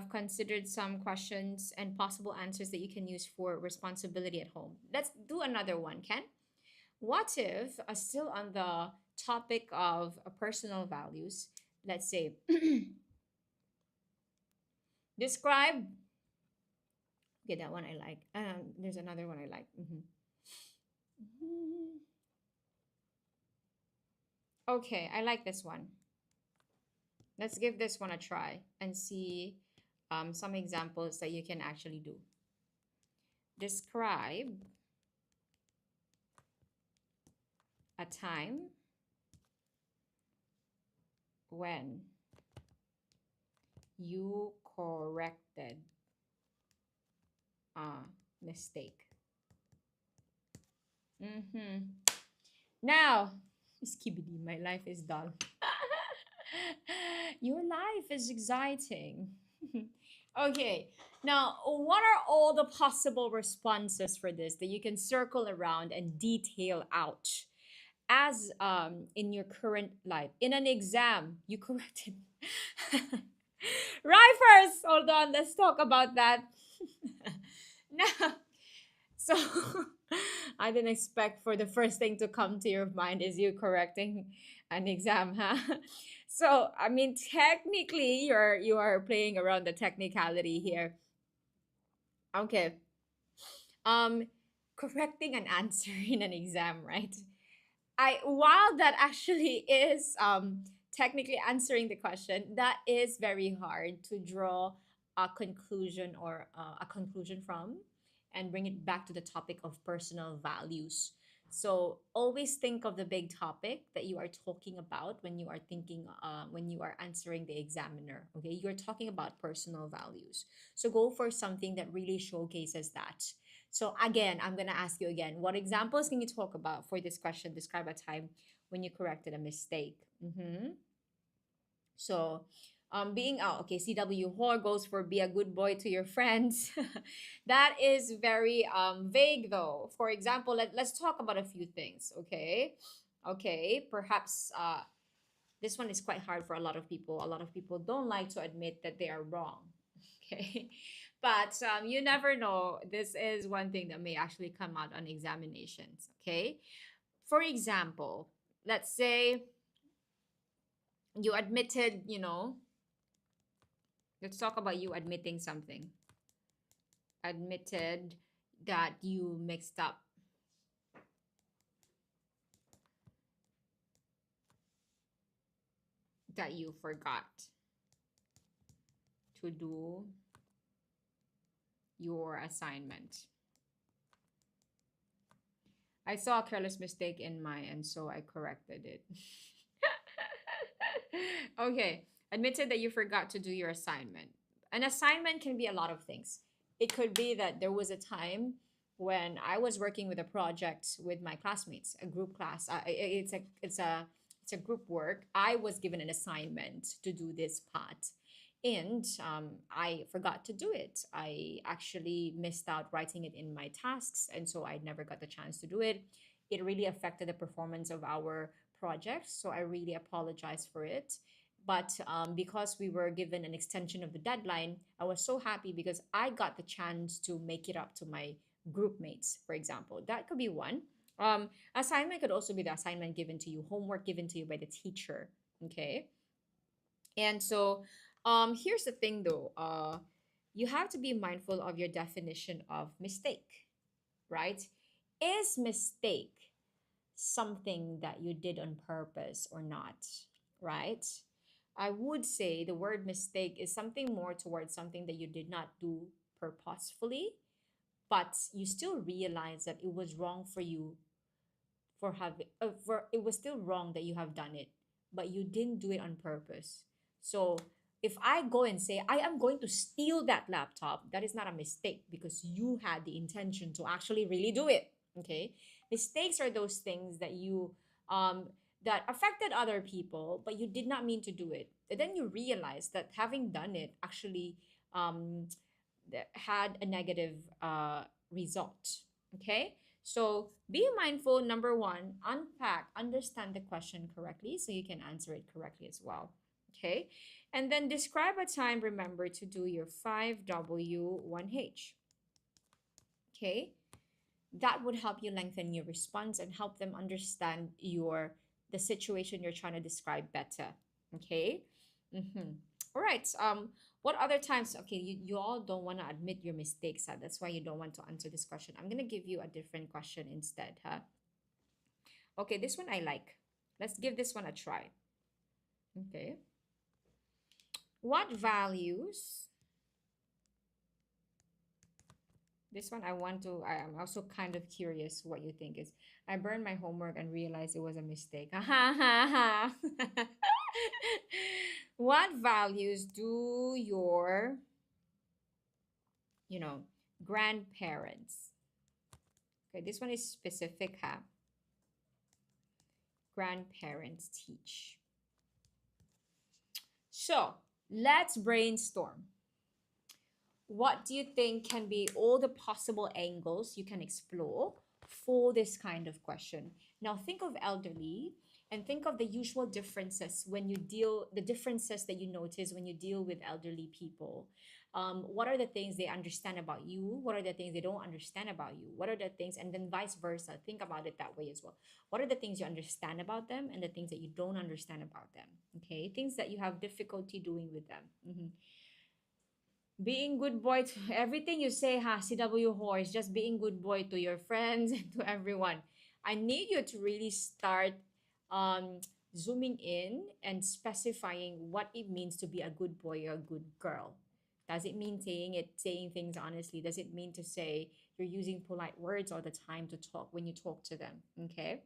considered some questions and possible answers that you can use for responsibility at home. Let's do another one, Ken. What if, still on the topic of personal values, let's say, describe. Okay, that one I like. There's another one I like. Okay, I like this one. Let's give this one a try and see some examples that you can actually do. Describe a time when you corrected a mistake. Now, skibidi, my life is dull. Your life is exciting. Okay, now what are all the possible responses for this that you can circle around and detail out as in your current life? In an exam, you corrected. Right, first, hold on, let's talk about that. Now, so I didn't expect for the first thing to come to your mind is you correcting an exam, huh? So I mean, technically, you are playing around the technicality here. Okay. Um, Correcting an answer in an exam, right? I while that actually is technically answering the question, that is very hard to draw a conclusion or a conclusion from and bring it back to the topic of personal values. So always think of the big topic that you are talking about when you are thinking when you are answering the examiner. Okay, you're talking about personal values. So go for something that really showcases that. So again, I'm gonna ask you again, what examples can you talk about for this question? Describe a time when you corrected a mistake. So, being out, okay, CW Whore goes for be a good boy to your friends. That is very vague though. For example, let's talk about a few things, okay? Okay, perhaps this one is quite hard for a lot of people. A lot of people don't like to admit that they are wrong. Okay. But you never know. This is one thing that may actually come out on examinations. Okay. For example, let's say you admitted, let's talk about you admitting something. Admitted that you mixed up. That you forgot to do your assignment. I saw a careless mistake in mine, and so I corrected it. Okay, admitted that you forgot to do your assignment. An assignment can be a lot of things. It could be that there was a time when I was working with a project with my classmates, a group class. It's a group work. I was given an assignment to do this part, and I forgot to do it. I actually missed out writing it in my tasks, and so I never got the chance to do it. It really affected the performance of our project, so I really apologize for it. But because we were given an extension of the deadline, I was so happy because I got the chance to make it up to my group mates, for example. That could be one. Assignment could also be the assignment given to you, homework given to you by the teacher. Okay. And so here's the thing though. You have to be mindful of your definition of mistake, right? Is mistake something that you did on purpose or not, right? I would say the word mistake is something more towards something that you did not do purposefully, but you still realize that it was wrong for you for having for it was still wrong that you have done it, but you didn't do it on purpose. So if I go and say I am going to steal that laptop, that is not a mistake because you had the intention to actually really do it. Okay, mistakes are those things that you that affected other people, but you did not mean to do it. And then you realize that having done it actually um, had a negative result. Okay, So be mindful, number one, unpack, understand the question correctly so you can answer it correctly as well. Okay. And then describe a time, remember to do your 5W, 1H. Okay. That would help you lengthen your response and help them understand the situation you're trying to describe better. Okay. All right. What other times? Okay, you all don't want to admit your mistakes. Huh? That's why you don't want to answer this question. I'm gonna give you a different question instead. Huh? Okay, this one I like. Let's give this one a try. Okay. What values? This one I am also kind of curious what you think is. I burned my homework and realized it was a mistake. What values do your, you know, grandparents? Okay, this one is specific, huh? Grandparents teach. So let's brainstorm. What do you think can be all the possible angles you can explore for this kind of question? Now think of elderly and think of the usual differences the differences that you notice when you deal with elderly people. What are the things they understand about you? What are the things they don't understand about you? What are the things, and then vice versa? Think about it that way as well. What are the things you understand about them and the things that you don't understand about them? Okay, things that you have difficulty doing with them. Being good boy to everything you say, CW horse, just being good boy to your friends and to everyone. I need you to really start um, zooming in and specifying what it means to be a good boy or a good girl. Does it mean saying things honestly? Does it mean to say you're using polite words all the time to talk when you talk to them? Okay.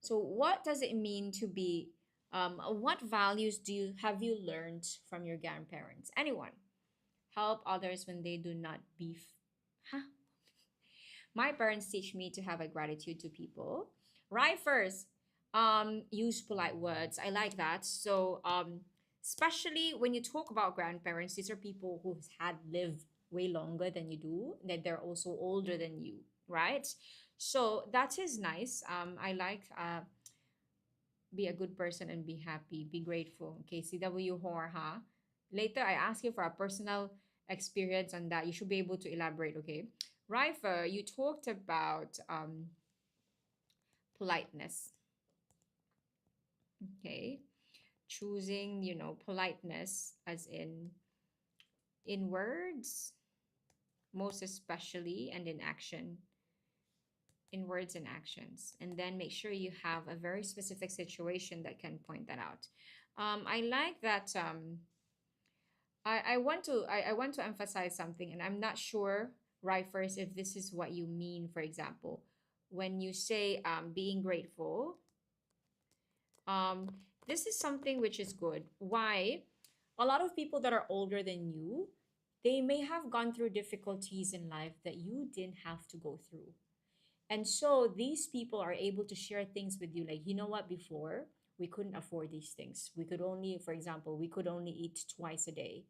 So what does it mean to be what values have you learned from your grandparents? Anyone? Help others when they do not beef. Huh? My parents teach me to have a gratitude to people. Right first, use polite words. I like that. So especially when you talk about grandparents, these are people who had lived way longer than you do, that they're also older than you, right? So that is nice. I like be a good person and be happy, be grateful. Okay, CW Hor, huh? Later, I ask you for a personal experience on that. You should be able to elaborate, okay? Rifer, you talked about politeness, okay? Choosing, politeness as in words, most especially, and in action, in words and actions, and then make sure you have a very specific situation that can point that out. I like that. I want to emphasize something, and I'm not sure, right, first, if this is what you mean. For example, when you say being grateful, um, this is something which is good. Why? A lot of people that are older than you, they may have gone through difficulties in life that you didn't have to go through. And so these people are able to share things with you like, you know what, before we couldn't afford these things. We could only, for example, we could only eat twice a day.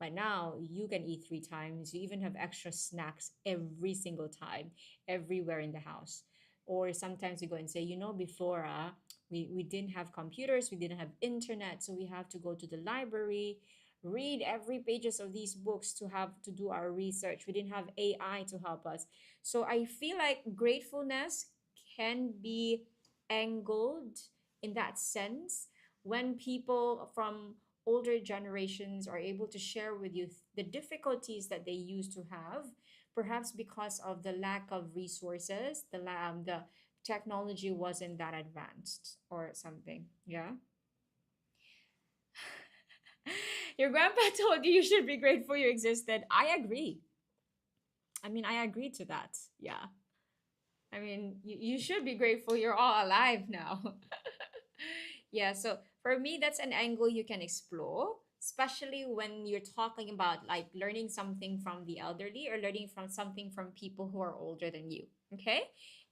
But now you can eat 3 times. You even have extra snacks every single time, everywhere in the house. Or sometimes we go and say, before we didn't have computers, we didn't have internet, so we have to go to the library, read every pages of these books to have to do our research. We didn't have AI to help us. So I feel like gratefulness can be angled in that sense when people from older generations are able to share with you the difficulties that they used to have, perhaps because of the lack of resources, the technology wasn't that advanced or something. Yeah. Your grandpa told you should be grateful you existed. I agree. I agree to that. Yeah. You should be grateful you're all alive now. Yeah, so for me, that's an angle you can explore, especially when you're talking about like learning something from the elderly or learning from something from people who are older than you. Okay?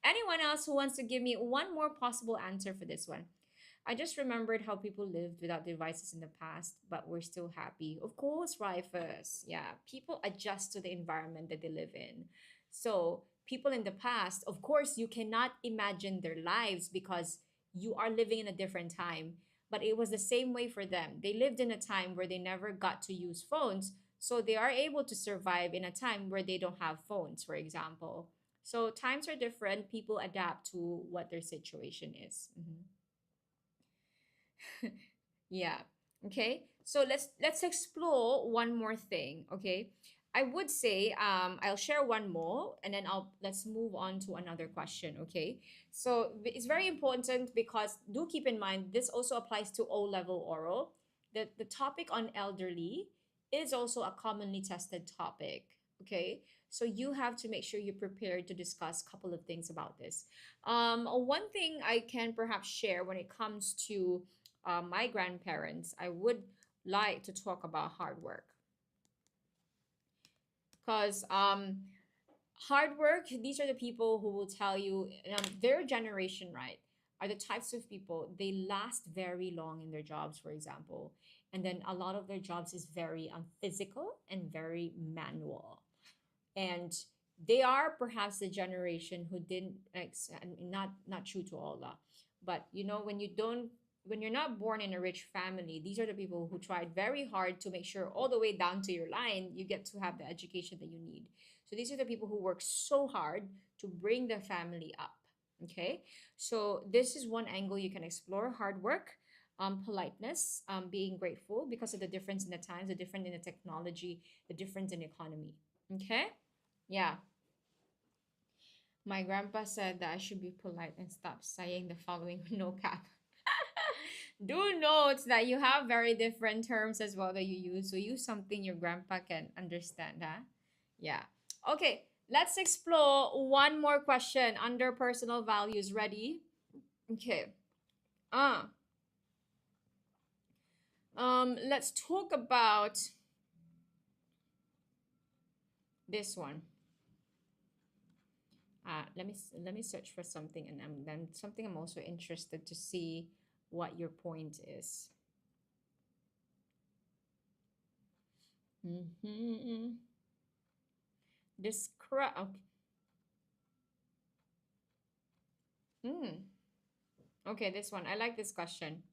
Anyone else who wants to give me one more possible answer for this one? I just remembered how people lived without devices in the past, but we're still happy. Of course, Rifus. Yeah, people adjust to the environment that they live in. So people in the past, of course, you cannot imagine their lives because you are living in a different time. But it was the same way for them. They lived in a time where they never got to use phones. So they are able to survive in a time where they don't have phones, for example. So times are different. People adapt to what their situation is. Yeah. Okay. So let's explore one more thing. Okay. I would say I'll share one more and then I'll let's move on to another question. Okay. So it's very important because do keep in mind this also applies to O level oral. The topic on elderly is also a commonly tested topic. Okay. So you have to make sure you're prepared to discuss a couple of things about this. One thing I can perhaps share when it comes to my grandparents, I would like to talk about hard work. Because hard work, these are the people who will tell you, their generation, right, are the types of people, they last very long in their jobs, for example. And then a lot of their jobs is very physical and very manual. And they are perhaps the generation who didn't not true to Allah, but when you don't when you're not born in a rich family, these are the people who tried very hard to make sure all the way down to your line you get to have the education that you need. So these are the people who work so hard to bring their family up. Okay, so this is one angle you can explore: hard work, politeness, being grateful because of the difference in the times, the difference in the technology, the difference in economy. Okay. Yeah. My grandpa said that I should be polite and stop saying the following with no cap. Do note that you have very different terms as well that you use. So use something your grandpa can understand, huh? Yeah. Okay, let's explore one more question under personal values. Ready? Okay. Uh let's talk about this one. Let me search for something, and then something I'm also interested to see what your point is. Describe. Okay. Okay, this one. I like this question.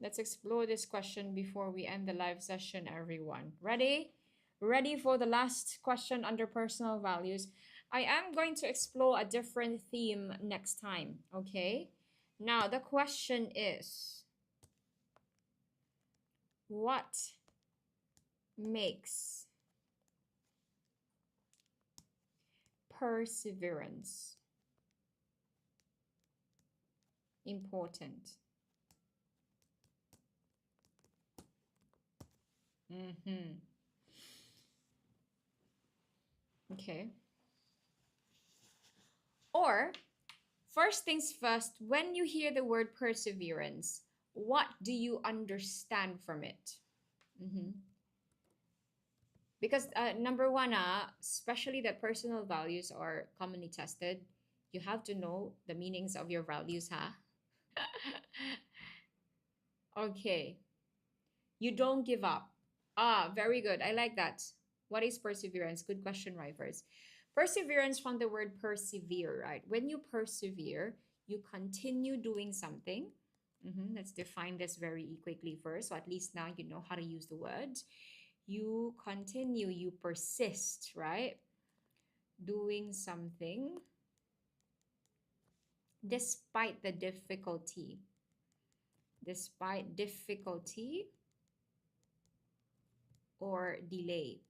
Let's explore this question before we end the live session, everyone. Ready? Ready for the last question under personal values? I am going to explore a different theme next time, okay? Now, the question is, what makes perseverance important? Okay. Or, first things first, when you hear the word perseverance, what do you understand from it? Because number one, especially that personal values are commonly tested, you have to know the meanings of your values, huh? Okay. You don't give up. Very good. I like that. What is perseverance? Good question, Rivers. Perseverance from the word persevere, right? When you persevere, you continue doing something. Let's define this very quickly first. So at least now you know how to use the word. You continue, you persist, right? Doing something despite the difficulty. Despite difficulty or delay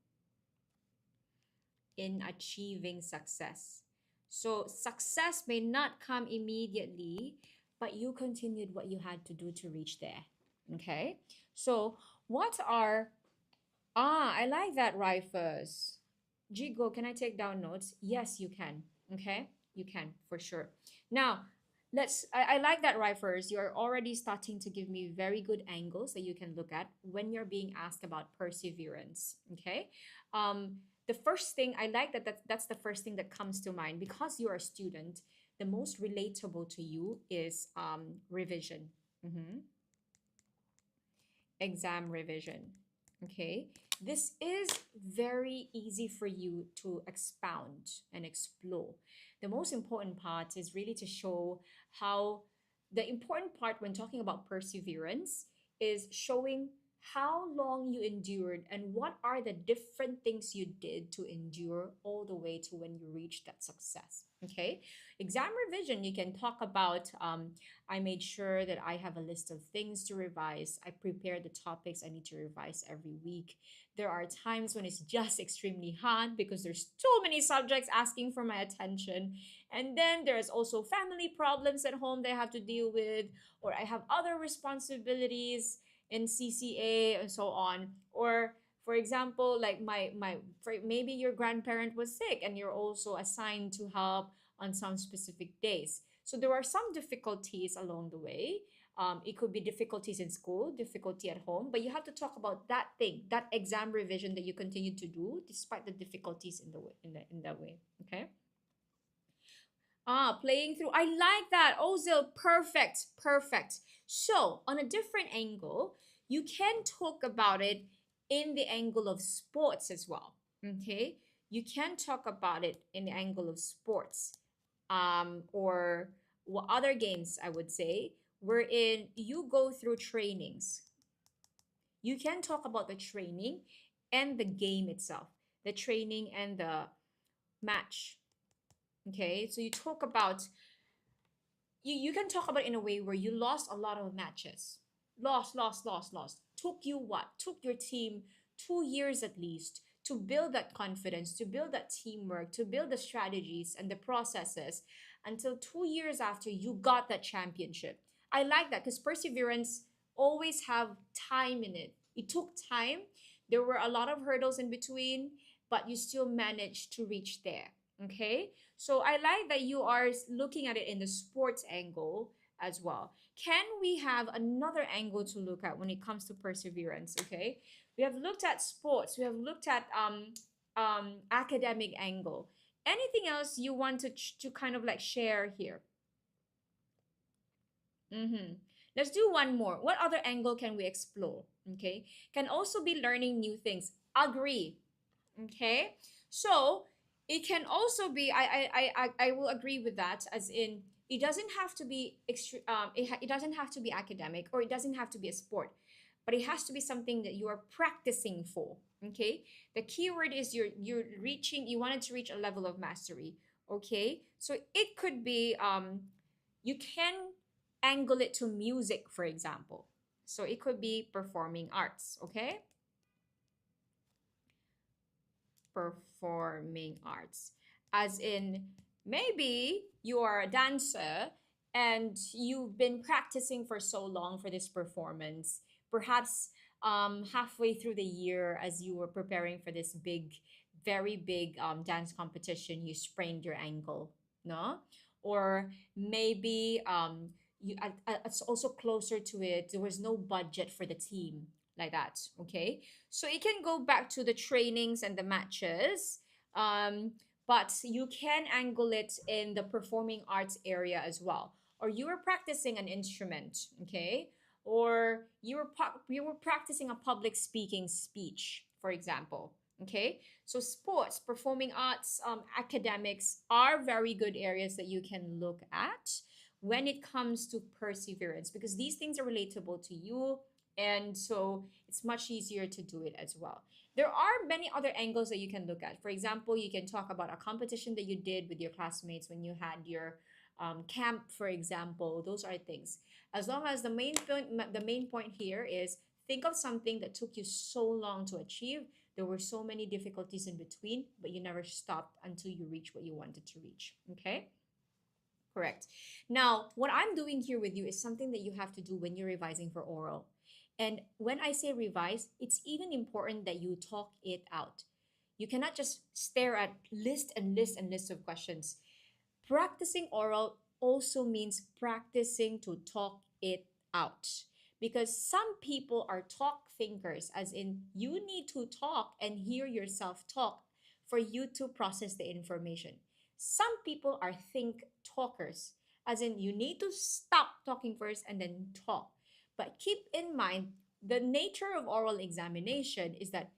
in achieving success. So success may not come immediately, but you continued what you had to do to reach there. Okay? So what are I like that, Rifus. Jigo, can I take down notes? Yes, you can. Okay? You can for sure. Now, I like that, Rifers. You're already starting to give me very good angles that you can look at when you're being asked about perseverance. Okay? The first thing I like that's the first thing that comes to mind because you're a student. The most relatable to you is revision. Exam revision. Okay, this is very easy for you to expound and explore. The most important part is really to show how the important part when talking about perseverance is showing how long you endured and what are the different things you did to endure all the way to when you reach that success. Okay, exam revision, you can talk about I made sure that I have a list of things to revise. I prepare the topics I need to revise every week. There are times when it's just extremely hard because there's too many subjects asking for my attention. And then there's also family problems at home that I have to deal with, or I have other responsibilities in CCA and so on. Or for example, like maybe your grandparent was sick and you're also assigned to help on some specific days. So there are some difficulties along the way. It could be difficulties in school, difficulty at home, but you have to talk about that thing, that exam revision that you continue to do despite the difficulties in the way, in that way. Okay. Playing through. I like that. Ozil, perfect, perfect. So on a different angle, you can talk about it in the angle of sports as well. Okay, you can talk about it in the angle of sports, or what other games I would say, wherein you go through trainings. You can talk about the training and the game itself, the training and the match. Okay, so you talk about you can talk about it in a way where you lost a lot of matches. Lost. Took you what? Took your team 2 years at least to build that confidence, to build that teamwork, to build the strategies and the processes until 2 years after you got that championship. I like that because perseverance always have time in it. It took time. There were a lot of hurdles in between, but you still managed to reach there. Okay, so I like that you are looking at it in the sports angle as well. Can we have another angle to look at when it comes to perseverance? Okay, we have looked at sports, we have looked at academic angle. Anything else you want to kind of like share here? Mm-hmm. Let's do one more. What other angle can we explore? Okay, can also be learning new things. Agree. Okay, so it can also be I will agree with that, as in it doesn't have to be it doesn't have to be academic, or it doesn't have to be a sport, but it has to be something that you are practicing for. Okay, the keyword is you wanted to reach a level of mastery. Okay, so it could be you can angle it to music, for example. So it could be performing arts. Okay, performing arts, as in maybe you are a dancer and you've been practicing for so long for this performance, perhaps halfway through the year as you were preparing for this big, very big dance competition, you sprained your ankle, no? Or maybe it's also closer to it, there was no budget for the team, like that. Okay, so it can go back to the trainings and the matches, but you can angle it in the performing arts area as well. Or you were practicing an instrument, okay? Or you were practicing a public speaking speech, for example. Okay, so sports, performing arts, academics are very good areas that you can look at when it comes to perseverance, because these things are relatable to you, and so it's much easier to do it as well. There are many other angles that you can look at. For example, you can talk about a competition that you did with your classmates when you had your camp, for example. Those are things. As long as the main point here is think of something that took you so long to achieve. There were so many difficulties in between, but you never stopped until you reach what you wanted to reach. Okay? Correct. Now, what I'm doing here with you is something that you have to do when you're revising for oral. And when I say revise, it's even important that you talk it out. You cannot just stare at list and list and list of questions. Practicing oral also means practicing to talk it out. Because some people are talk thinkers, as in you need to talk and hear yourself talk for you to process the information. Some people are think talkers, as in you need to stop talking first and then talk. But keep in mind, the nature of oral examination is that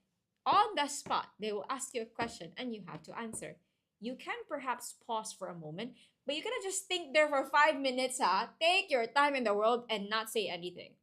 on the spot, they will ask you a question and you have to answer. You can perhaps pause for a moment, but you cannot just think there for 5 minutes, take your time in the world and not say anything.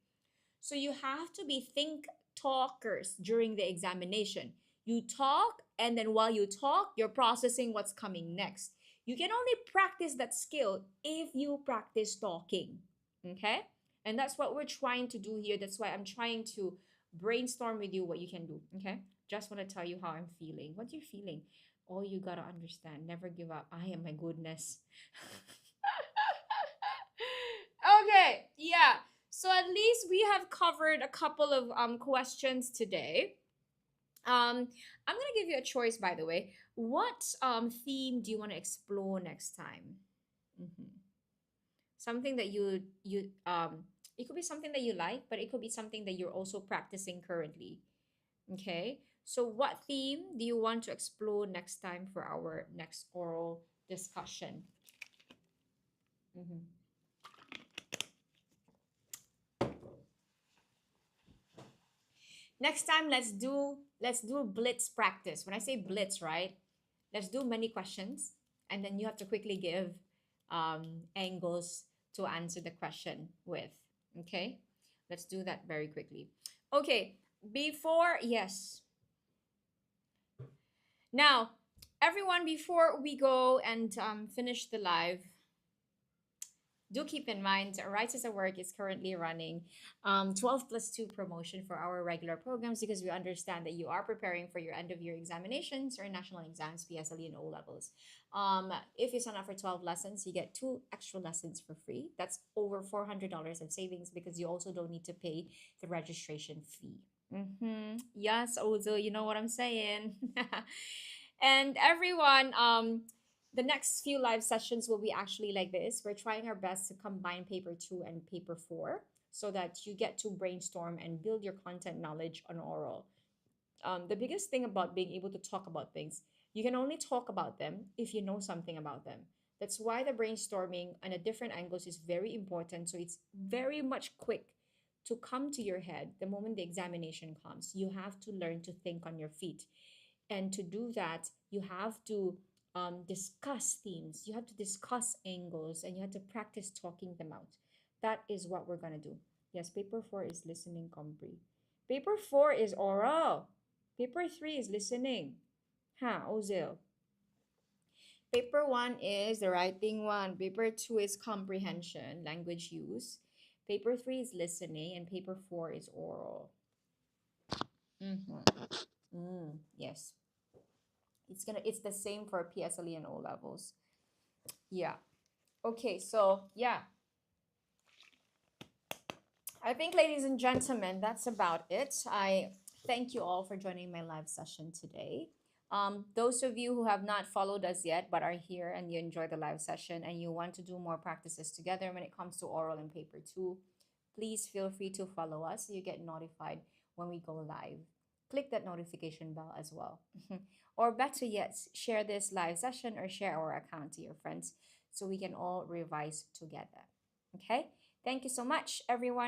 So you have to be think talkers during the examination. You talk, and then while you talk, you're processing what's coming next. You can only practice that skill if you practice talking. Okay? And that's what we're trying to do here. That's why I'm trying to brainstorm with you what you can do. Okay? Just want to tell you how I'm feeling. What are you feeling? Oh, you gotta understand. Never give up. I am my goodness. Okay, yeah. So at least we have covered a couple of questions today. I'm gonna give you a choice, by the way. What theme do you want to explore next time? Mhm. Something that it could be something that you like, but it could be something that you're also practicing currently. Okay. So what theme do you want to explore next time for our next oral discussion? Mhm. Next time, let's do blitz practice. When I say blitz, right? Let's do many questions, and then you have to quickly give angles to answer the question with. Okay, let's do that very quickly. Okay, yes. Now, everyone, before we go and finish the live, do keep in mind, Rights at Work is currently running 12 plus 2 promotion for our regular programs because we understand that you are preparing for your end of year examinations or national exams, PSLE and O levels. If you sign up for 12 lessons, you get 2 extra lessons for free. That's over $400 of savings because you also don't need to pay the registration fee. Yes, Ozo, you know what I'm saying. And everyone, the next few live sessions will be actually like this. We're trying our best to combine paper 2 and paper 4 so that you get to brainstorm and build your content knowledge on oral. The biggest thing about being able to talk about things, you can only talk about them if you know something about them. That's why the brainstorming on a different angles is very important. So it's very much quick to come to your head the moment the examination comes. You have to learn to think on your feet. And to do that, you have to discuss themes, you have to discuss angles, and you have to practice talking them out. That is what we're going to do. Yes, paper 4 is listening, compre. Paper 4 is oral. Paper 3 is listening. Ozil. Paper 1 is the writing one. Paper 2 is comprehension, language use. Paper 3 is listening, and paper 4 is oral. Yes. It's the same for PSLE and O levels. Yeah. Okay, so yeah. I think, ladies and gentlemen, that's about it. I thank you all for joining my live session today. Those of you who have not followed us yet but are here and you enjoy the live session and you want to do more practices together when it comes to oral and paper 2, please feel free to follow us so you get notified when we go live. Click that notification bell as well. Or better yet, share this live session or share our account to your friends so we can all revise together. Okay? Thank you so much, everyone.